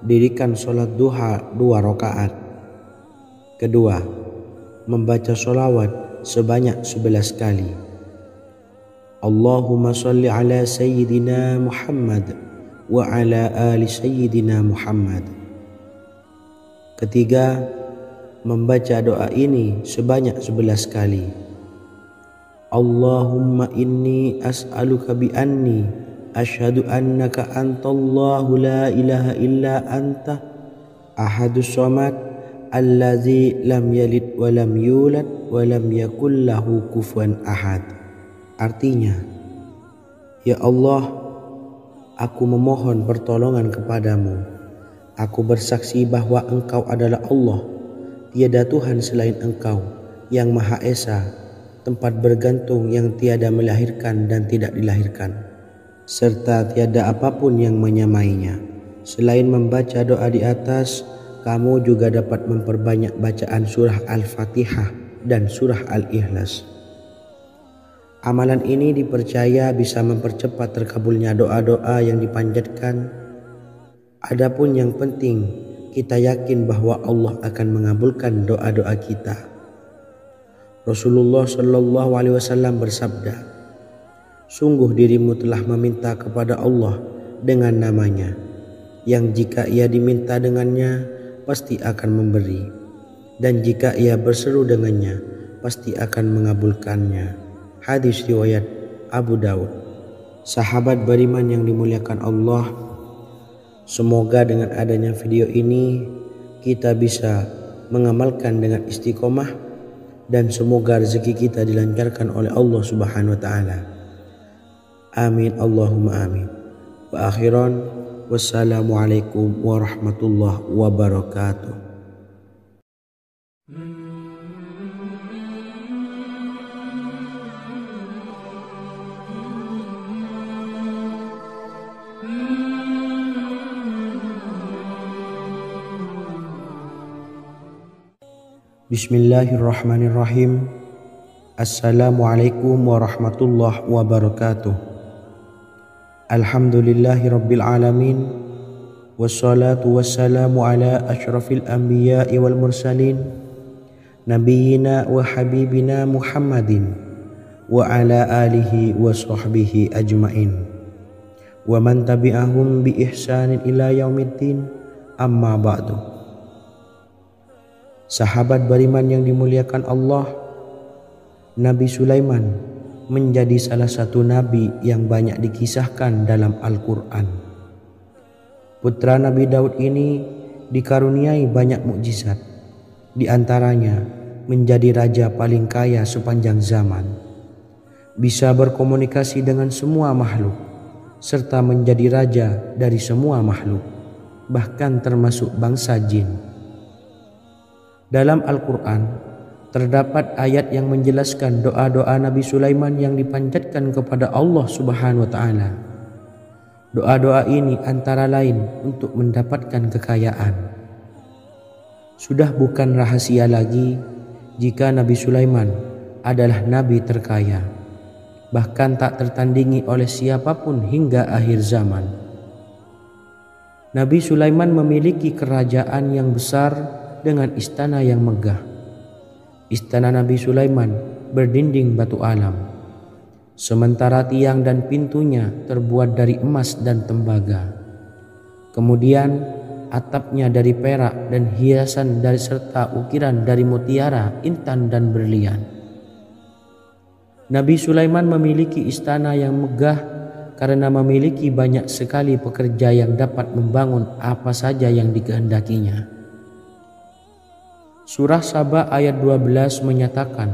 dirikan sholat duha 2 rakaat. Kedua, membaca sholawat sebanyak 11 kali. Allahumma sholli ala sayyidina Muhammad wa ala ali sayyidina Muhammad. Ketiga, membaca doa ini sebanyak 11 kali. Allahumma inni as'aluka bi anni asyhadu annaka antallahu la ilaha illa anta ahadus somad allazi lam yalid wa lam yulad wa lam yakul lahu kufuwan ahad. Artinya, ya Allah, aku memohon pertolongan kepadamu. Aku bersaksi bahwa Engkau adalah Allah, tiada Tuhan selain Engkau, yang Maha Esa, tempat bergantung yang tiada melahirkan dan tidak dilahirkan, serta tiada apapun yang menyamainya. Selain membaca doa di atas, kamu juga dapat memperbanyak bacaan surah Al-Fatihah dan surah Al-Ikhlas. Amalan ini dipercaya bisa mempercepat terkabulnya doa-doa yang dipanjatkan. Adapun yang penting, kita yakin bahwa Allah akan mengabulkan doa-doa kita. Rasulullah Shallallahu Alaihi Wasallam bersabda, sungguh dirimu telah meminta kepada Allah dengan namanya, yang jika ia diminta dengannya, pasti akan memberi, dan jika ia berseru dengannya, pasti akan mengabulkannya. Hadis riwayat Abu Dawud. Sahabat beriman yang dimuliakan Allah, semoga dengan adanya video ini kita bisa mengamalkan dengan istiqomah, dan semoga rezeki kita dilancarkan oleh Allah Subhanahu wa Ta'ala. Amin Allahumma amin. Wa akhiran, wassalamualaikum warahmatullahi wabarakatuh. Bismillahirrahmanirrahim. Assalamualaikum warahmatullahi wabarakatuh. Alhamdulillahi rabbil alamin, wassalatu wassalamu ala asyrafil anbiya'i wal mursalin, nabiyyina wa habibina Muhammadin wa ala alihi wa sahbihi ajmain, wa man tabi'ahum bi ihsanin ila yaumiddin, amma ba'du. Sahabat beriman yang dimuliakan Allah, Nabi Sulaiman menjadi salah satu nabi yang banyak dikisahkan dalam Al-Quran. Putra Nabi Daud ini dikaruniai banyak mukjizat, di antaranya menjadi raja paling kaya sepanjang zaman, bisa berkomunikasi dengan semua makhluk, serta menjadi raja dari semua makhluk, bahkan termasuk bangsa jin. Dalam Al-Quran terdapat ayat yang menjelaskan doa-doa Nabi Sulaiman yang dipanjatkan kepada Allah Subhanahu wa Ta'ala. Doa-doa ini antara lain untuk mendapatkan kekayaan. Sudah bukan rahasia lagi jika Nabi Sulaiman adalah nabi terkaya, bahkan tak tertandingi oleh siapapun hingga akhir zaman. Nabi Sulaiman memiliki kerajaan yang besar dengan istana yang megah. Istana Nabi Sulaiman berdinding batu alam, sementara tiang dan pintunya terbuat dari emas dan tembaga. Kemudian atapnya dari perak dan hiasan dari serta ukiran dari mutiara, intan dan berlian. Nabi Sulaiman memiliki istana yang megah karena memiliki banyak sekali pekerja yang dapat membangun apa saja yang dikehendakinya. Surah Saba ayat 12 menyatakan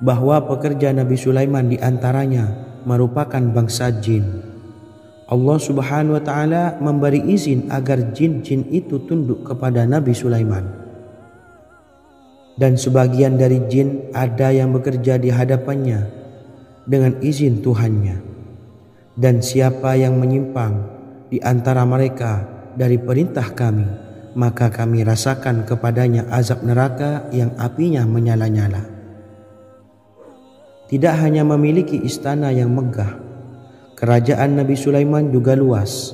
bahwa pekerja Nabi Sulaiman diantaranya merupakan bangsa jin. Allah Subhanahu wa Ta'ala memberi izin agar jin-jin itu tunduk kepada Nabi Sulaiman. Dan sebagian dari jin ada yang bekerja di hadapannya dengan izin Tuhannya. Dan siapa yang menyimpang di antara mereka dari perintah kami, maka kami rasakan kepadanya azab neraka yang apinya menyala-nyala. Tidak hanya memiliki istana yang megah, kerajaan Nabi Sulaiman juga luas.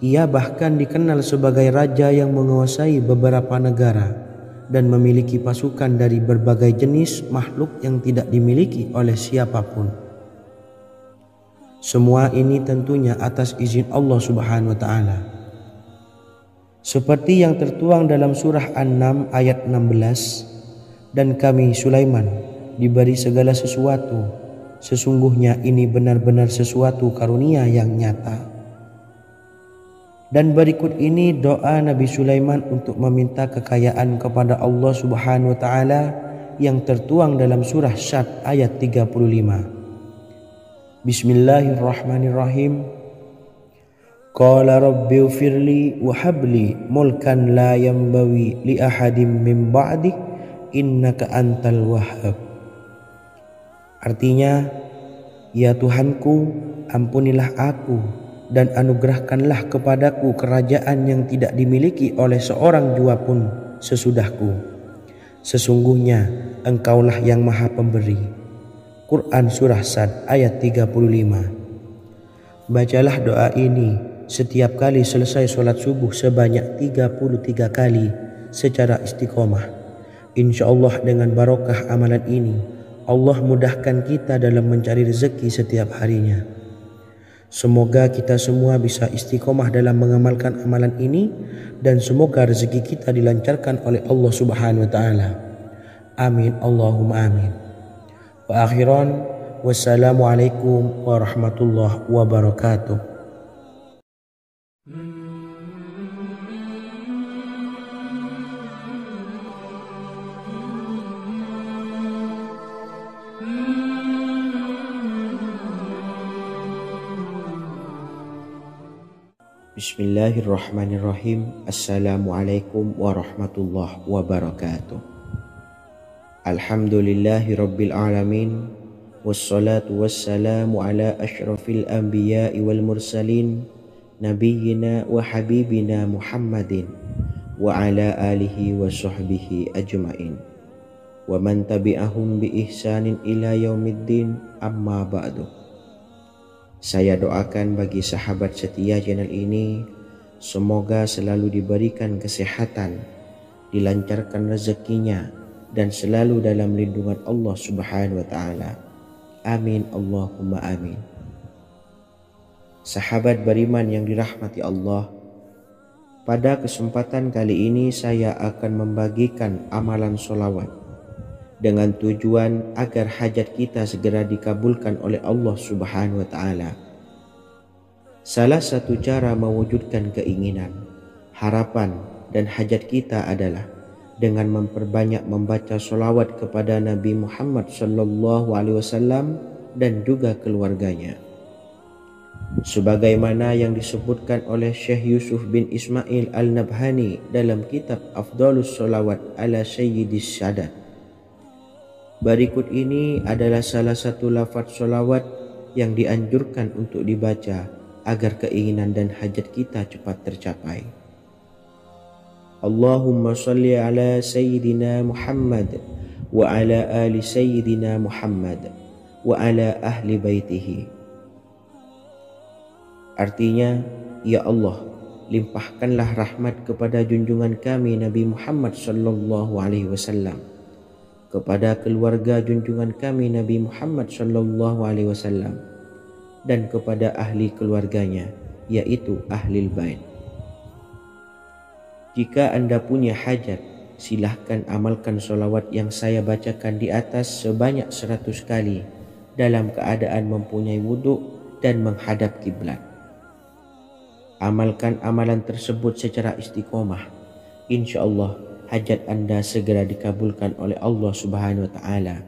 Ia bahkan dikenal sebagai raja yang menguasai beberapa negara dan memiliki pasukan dari berbagai jenis makhluk yang tidak dimiliki oleh siapapun. Semua ini tentunya atas izin Allah Subhanahu wa Ta'ala. Seperti yang tertuang dalam surah An-Naml ayat 16, dan kami Sulaiman diberi segala sesuatu, sesungguhnya ini benar-benar sesuatu karunia yang nyata. Dan berikut ini doa Nabi Sulaiman untuk meminta kekayaan kepada Allah Subhanahu wa Ta'ala yang tertuang dalam surah Syad ayat 35. Bismillahirrahmanirrahim. Qala rabbi ufirli wa habli mulkan la yanbawi li ahadim min ba'di innaka antal wahhab. Artinya, ya Tuhanku, ampunilah aku dan anugerahkanlah kepadaku kerajaan yang tidak dimiliki oleh seorang jua pun sesudahku. Sesungguhnya Engkaulah yang Maha Pemberi. Quran Surah Sad ayat 35. Bacalah doa ini setiap kali selesai sholat subuh sebanyak 33 kali secara istiqomah. Insya Allah dengan barokah amalan ini, Allah mudahkan kita dalam mencari rezeki setiap harinya. Semoga kita semua bisa istiqomah dalam mengamalkan amalan ini, dan semoga rezeki kita dilancarkan oleh Allah Subhanahu wa Ta'ala. Amin Allahumma amin. Wa akhiran, wassalamualaikum warahmatullahi wabarakatuh. Bismillahirrahmanirrahim. Assalamualaikum warahmatullahi wabarakatuh. Alhamdulillahi rabbil alamin. Wassalatu wassalamu ala ashrafil anbiya'i wal mursalin, nabiyyina wa habibina Muhammadin wa ala alihi wa sahbihi ajma'in wa man tabi'ahum bi ihsanin ila yaumiddin, amma ba'du. Saya doakan bagi sahabat setia channel ini, semoga selalu diberikan kesehatan, dilancarkan rezekinya, dan selalu dalam lindungan Allah Subhanahu wa Ta'ala. Amin Allahumma amin. Sahabat beriman yang dirahmati Allah, pada kesempatan kali ini saya akan membagikan amalan sholawat dengan tujuan agar hajat kita segera dikabulkan oleh Allah Subhanahu wa Ta'ala. Salah satu cara mewujudkan keinginan, harapan, dan hajat kita adalah dengan memperbanyak membaca sholawat kepada Nabi Muhammad SAW dan juga keluarganya. Sebagaimana yang disebutkan oleh Syekh Yusuf bin Ismail Al-Nabhani dalam kitab Afdhalus Sholawat ala Sayyidis Sadat. Berikut ini adalah salah satu lafaz sholawat yang dianjurkan untuk dibaca agar keinginan dan hajat kita cepat tercapai. Allahumma salli ala Sayyidina Muhammad wa ala ali sayyidina Muhammad wa ala ahli baitihi. Artinya, ya Allah, limpahkanlah rahmat kepada junjungan kami Nabi Muhammad sallallahu alaihi wasallam, kepada keluarga junjungan kami Nabi Muhammad sallallahu alaihi wasallam, dan kepada ahli keluarganya, yaitu ahlil bait. Jika Anda punya hajat, silahkan amalkan solawat yang saya bacakan di atas sebanyak 100 kali dalam keadaan mempunyai wudhu dan menghadap kiblat. Amalkan amalan tersebut secara istiqomah. Insya Allah hajat Anda segera dikabulkan oleh Allah Subhanahu wa Ta'ala.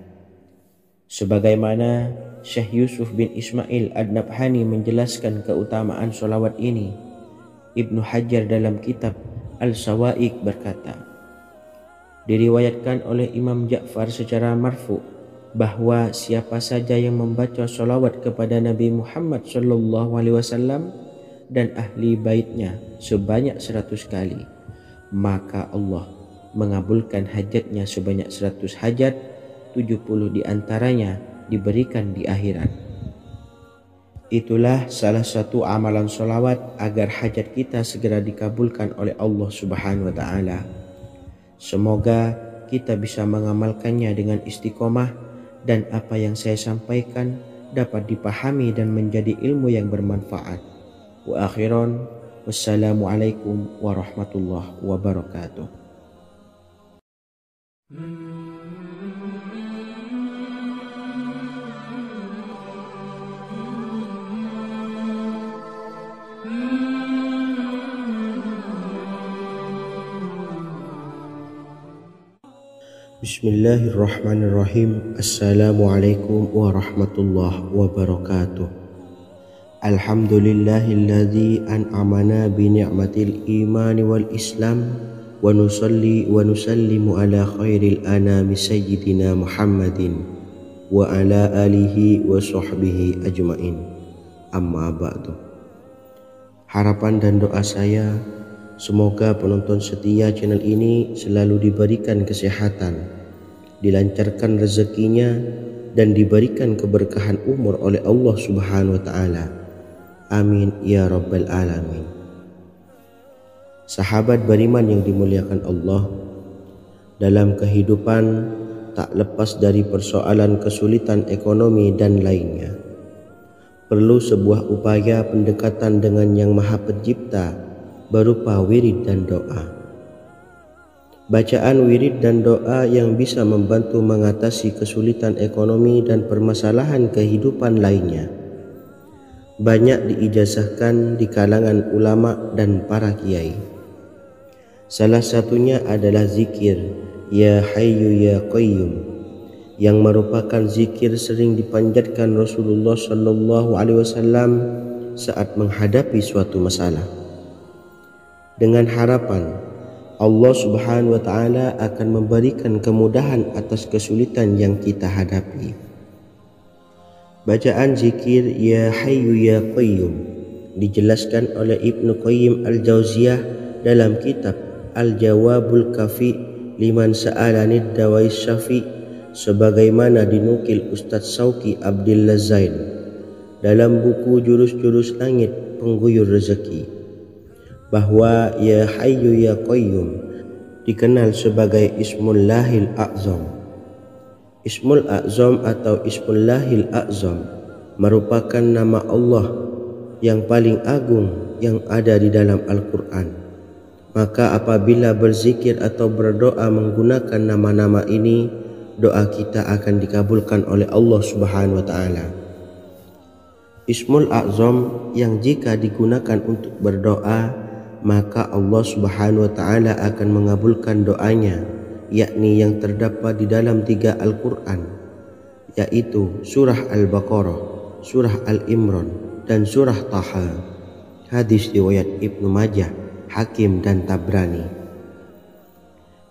Sebagaimana Syekh Yusuf bin Ismail Ad-Nabhani menjelaskan keutamaan solawat ini, Ibnu Hajar dalam kitab Al-Sawa'iq berkata, diriwayatkan oleh Imam Ja'far secara marfu bahwa siapa saja yang membaca solawat kepada Nabi Muhammad sallallahu alaihi wasallam dan ahli baitnya sebanyak 100 kali, maka Allah mengabulkan hajatnya sebanyak 100 hajat, 70 diantaranya diberikan di akhirat. Itulah salah satu amalan solawat agar hajat kita segera dikabulkan oleh Allah Subhanahu wa Ta'ala. Semoga kita bisa mengamalkannya dengan istiqomah dan apa yang saya sampaikan dapat dipahami dan menjadi ilmu yang bermanfaat. Wa akhiran, wassalamualaikum warahmatullahi wabarakatuh. Bismillahirrahmanirrahim. Assalamualaikum warahmatullahi wabarakatuh. Alhamdulillahilladzi an'amana bi ni'matil iman wal islam wa nusalli wa nusallimu ala khairil anami sayyidina Muhammadin wa ala alihi wa sahbihi ajmain. Amma ba'du. Harapan dan doa saya, semoga penonton setia channel ini selalu diberikan kesehatan, dilancarkan rezekinya, dan diberikan keberkahan umur oleh Allah Subhanahu wa Ta'ala. Amin ya rabbal alamin. Sahabat beriman yang dimuliakan Allah, dalam kehidupan tak lepas dari persoalan kesulitan ekonomi dan lainnya. Perlu sebuah upaya pendekatan dengan Yang Maha Pencipta berupa wirid dan doa. Bacaan wirid dan doa yang bisa membantu mengatasi kesulitan ekonomi dan permasalahan kehidupan lainnya banyak diijazahkan di kalangan ulama dan para kiai. Salah satunya adalah zikir Ya Hayyu Ya Qayyum, yang merupakan zikir sering dipanjatkan Rasulullah sallallahu alaihi wasallam saat menghadapi suatu masalah, dengan harapan Allah Subhanahu wa Ta'ala akan memberikan kemudahan atas kesulitan yang kita hadapi. Bacaan zikir Ya Hayyu Ya Qayyum dijelaskan oleh Ibnu Qayyim Al-Jauziyah dalam kitab Al-Jawabul Kafi liman sa'alanid dawai syafi, sebagaimana dinukil Ustadz Sauki Abdillah Zain dalam buku Jurus-Jurus Langit Pengguyur Rezeki, bahwa Ya Hayyu Ya Qayyum dikenal sebagai Ismullahil A'zam. Ismul A'zam atau Ismullahil A'zam merupakan nama Allah yang paling agung yang ada di dalam Al-Quran. Maka apabila berzikir atau berdoa menggunakan nama-nama ini, doa kita akan dikabulkan oleh Allah Subhanahu wa Ta'ala. Ismul A'zam yang jika digunakan untuk berdoa, maka Allah Subhanahu wa Ta'ala akan mengabulkan doanya, yakni yang terdapat di dalam 3 Al-Quran, yaitu surah Al-Baqarah, surah Al-Imran, dan surah Taha. Hadis riwayat Ibnu Majah, Hakim, dan Tabrani.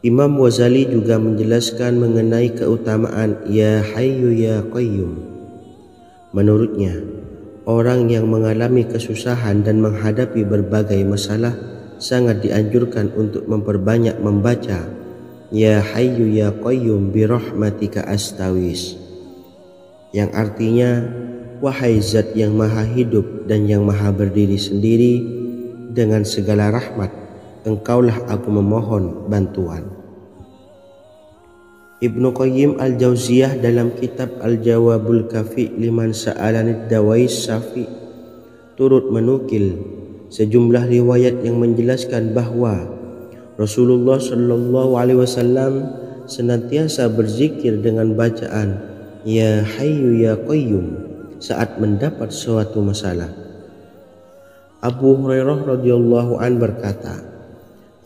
Imam Ghazali juga menjelaskan mengenai keutamaan Ya Hayyu Ya Qayyum. Menurutnya, orang yang mengalami kesusahan dan menghadapi berbagai masalah sangat dianjurkan untuk memperbanyak membaca Ya Hayyu Ya Qayyum birahmatika astaghis, yang artinya wahai zat yang maha hidup dan yang maha berdiri sendiri, dengan segala rahmat engkaulah aku memohon bantuan. Ibnu Qayyim Al-Jauziyah dalam kitab Al-Jawabul Kafi liman sa'alanid dawais syafi turut menukil sejumlah riwayat yang menjelaskan bahwa Rasulullah Shallallahu Alaihi Wasallam senantiasa berzikir dengan bacaan Ya Hayyu Ya Qayyum saat mendapat suatu masalah. Abu Hurairah radhiyallahu an berkata,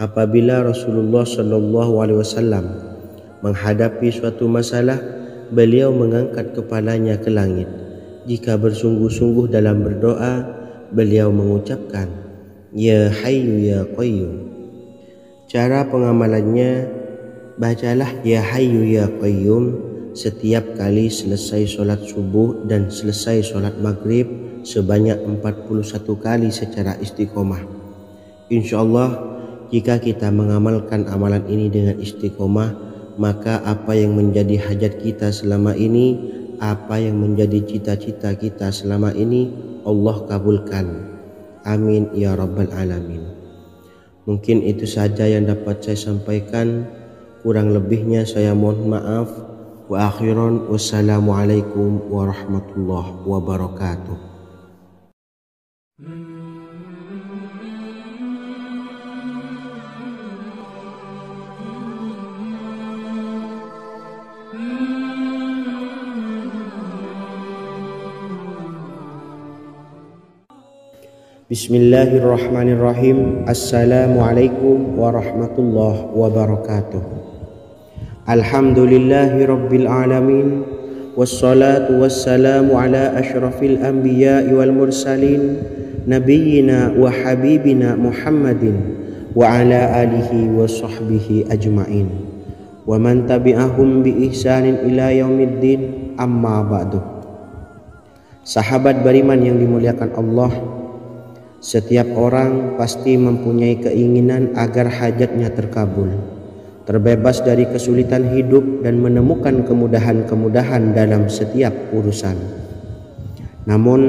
apabila Rasulullah Shallallahu Alaihi Wasallam menghadapi suatu masalah, beliau mengangkat kepalanya ke langit. Jika bersungguh-sungguh dalam berdoa, beliau mengucapkan Ya Hayyu Ya Qayyum. Cara pengamalannya, bacalah Ya Hayyu Ya Qayyum setiap kali selesai sholat subuh dan selesai sholat maghrib sebanyak 41 kali secara istiqomah. Insyaallah, jika kita mengamalkan amalan ini dengan istiqomah, maka apa yang menjadi hajat kita selama ini, apa yang menjadi cita-cita kita selama ini, Allah kabulkan. Amin ya rabbal alamin. Mungkin itu saja yang dapat saya sampaikan. Kurang lebihnya saya mohon maaf. Wa akhiran, wassalamualaikum warahmatullahi wabarakatuh. Bismillahirrahmanirrahim. Assalamualaikum warahmatullahi wabarakatuh. Alhamdulillahi rabbil alamin, wassalatu wassalamu ala asyrafil anbiya'i wal mursalin, nabiyyina wa habibina Muhammadin wa ala alihi wa sahbihi ajma'in, wa man tabi'ahum bi ihsanin ila yaumiddin, amma ba'du. Sahabat beriman yang dimuliakan Allah, setiap orang pasti mempunyai keinginan agar hajatnya terkabul, terbebas dari kesulitan hidup dan menemukan kemudahan-kemudahan dalam setiap urusan. Namun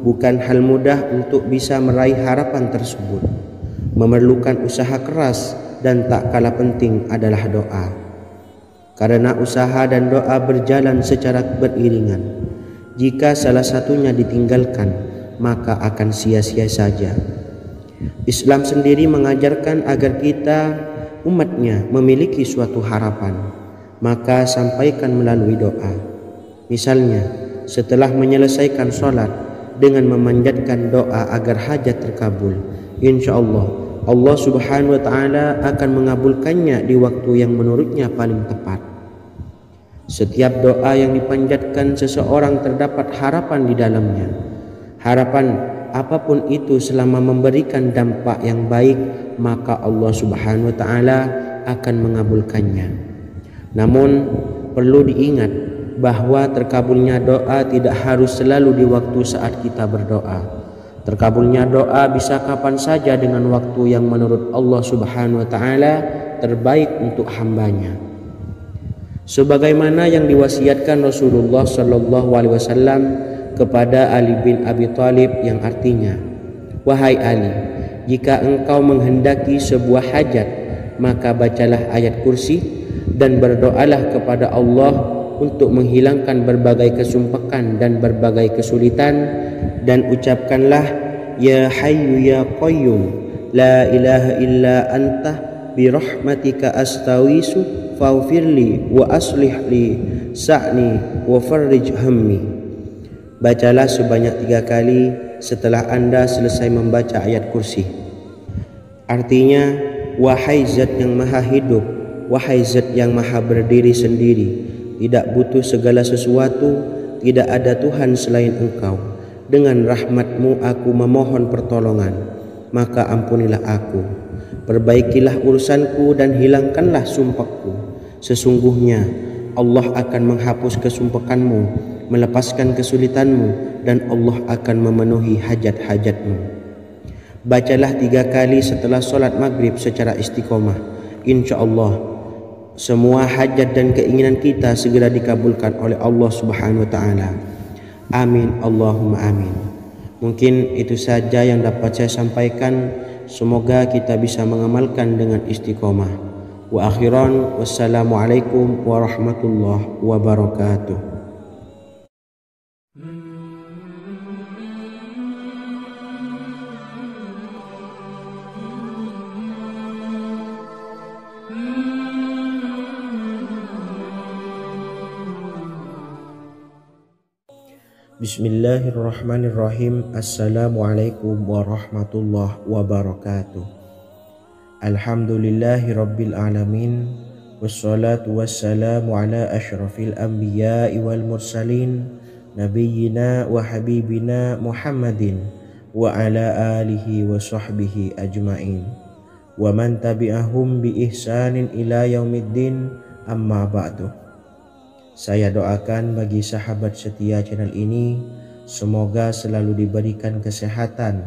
bukan hal mudah untuk bisa meraih harapan tersebut. Memerlukan usaha keras dan tak kalah penting adalah doa. Karena usaha dan doa berjalan secara beriringan. Jika salah satunya ditinggalkan, maka akan sia-sia saja. Islam sendiri mengajarkan agar kita umatnya memiliki suatu harapan, maka sampaikan melalui doa. Misalnya, setelah menyelesaikan sholat dengan memanjatkan doa agar hajat terkabul, insyaallah Allah Subhanahu wa Ta'ala akan mengabulkannya di waktu yang menurutnya paling tepat. Setiap doa yang dipanjatkan seseorang terdapat harapan di dalamnya. Harapan apapun itu selama memberikan dampak yang baik, maka Allah Subhanahu wa Ta'ala akan mengabulkannya. Namun perlu diingat bahwa terkabulnya doa tidak harus selalu di waktu saat kita berdoa. Terkabulnya doa bisa kapan saja dengan waktu yang menurut Allah Subhanahu wa Ta'ala terbaik untuk hambanya. Sebagaimana yang diwasiatkan Rasulullah Shallallahu Alaihi Wasallam kepada Ali bin Abi Thalib, yang artinya, wahai Ali, jika engkau menghendaki sebuah hajat, maka bacalah ayat kursi dan berdoalah kepada Allah untuk menghilangkan berbagai kesumpakan dan berbagai kesulitan, dan ucapkanlah Ya Hayyu Ya Qayyum la ilaha illa anta birahmatika astaghiitsu faghfirli wa aslih li sa'ni wa farrij hammi. Bacalah sebanyak 3 kali setelah Anda selesai membaca ayat kursi. Artinya, wahai zat yang maha hidup, wahai zat yang maha berdiri sendiri, tidak butuh segala sesuatu, tidak ada Tuhan selain Engkau. Dengan rahmat-Mu aku memohon pertolongan, maka ampunilah aku. Perbaikilah urusanku dan hilangkanlah sumpahku. Sesungguhnya Allah akan menghapus kesumpahanmu, melepaskan kesulitanmu, dan Allah akan memenuhi hajat-hajatmu. Bacalah 3 kali setelah sholat maghrib secara istiqomah. Insya Allah semua hajat dan keinginan kita segera dikabulkan oleh Allah Subhanahu wa taala. Amin Allahumma amin. Mungkin itu saja yang dapat saya sampaikan. Semoga kita bisa mengamalkan dengan istiqomah. Wa akhiran, wassalamualaikum warahmatullahi wabarakatuh. Bismillahirrahmanirrahim. Assalamualaikum warahmatullahi wabarakatuh. Alhamdulillahi rabbil alamin. Wassalatu wassalamu ala ashrafil anbiya'i wal mursalin, nabiyyina wa habibina Muhammadin wa ala alihi wa sahbihi ajma'in, wa man tabi'ahum bi ihsanin ila yaumiddin, amma ba'du. Saya doakan bagi sahabat setia channel ini, semoga selalu diberikan kesehatan,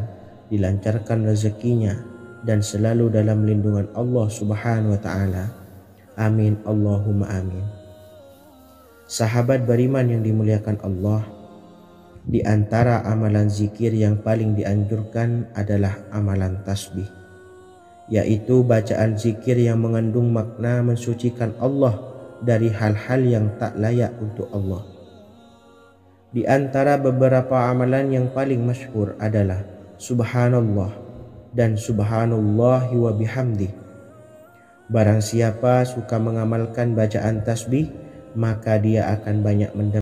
dilancarkan rezekinya, dan selalu dalam lindungan Allah Subhanahu wa taala. Amin Allahumma amin. Sahabat beriman yang dimuliakan Allah, di antara amalan zikir yang paling dianjurkan adalah amalan tasbih, yaitu bacaan zikir yang mengandung makna mensucikan Allah dari hal-hal yang tak layak untuk Allah. Di antara beberapa amalan yang paling masyhur adalah Subhanallah dan Subhanallahi wa bihamdih. Barang siapa suka mengamalkan bacaan tasbih, maka dia akan banyak mendapat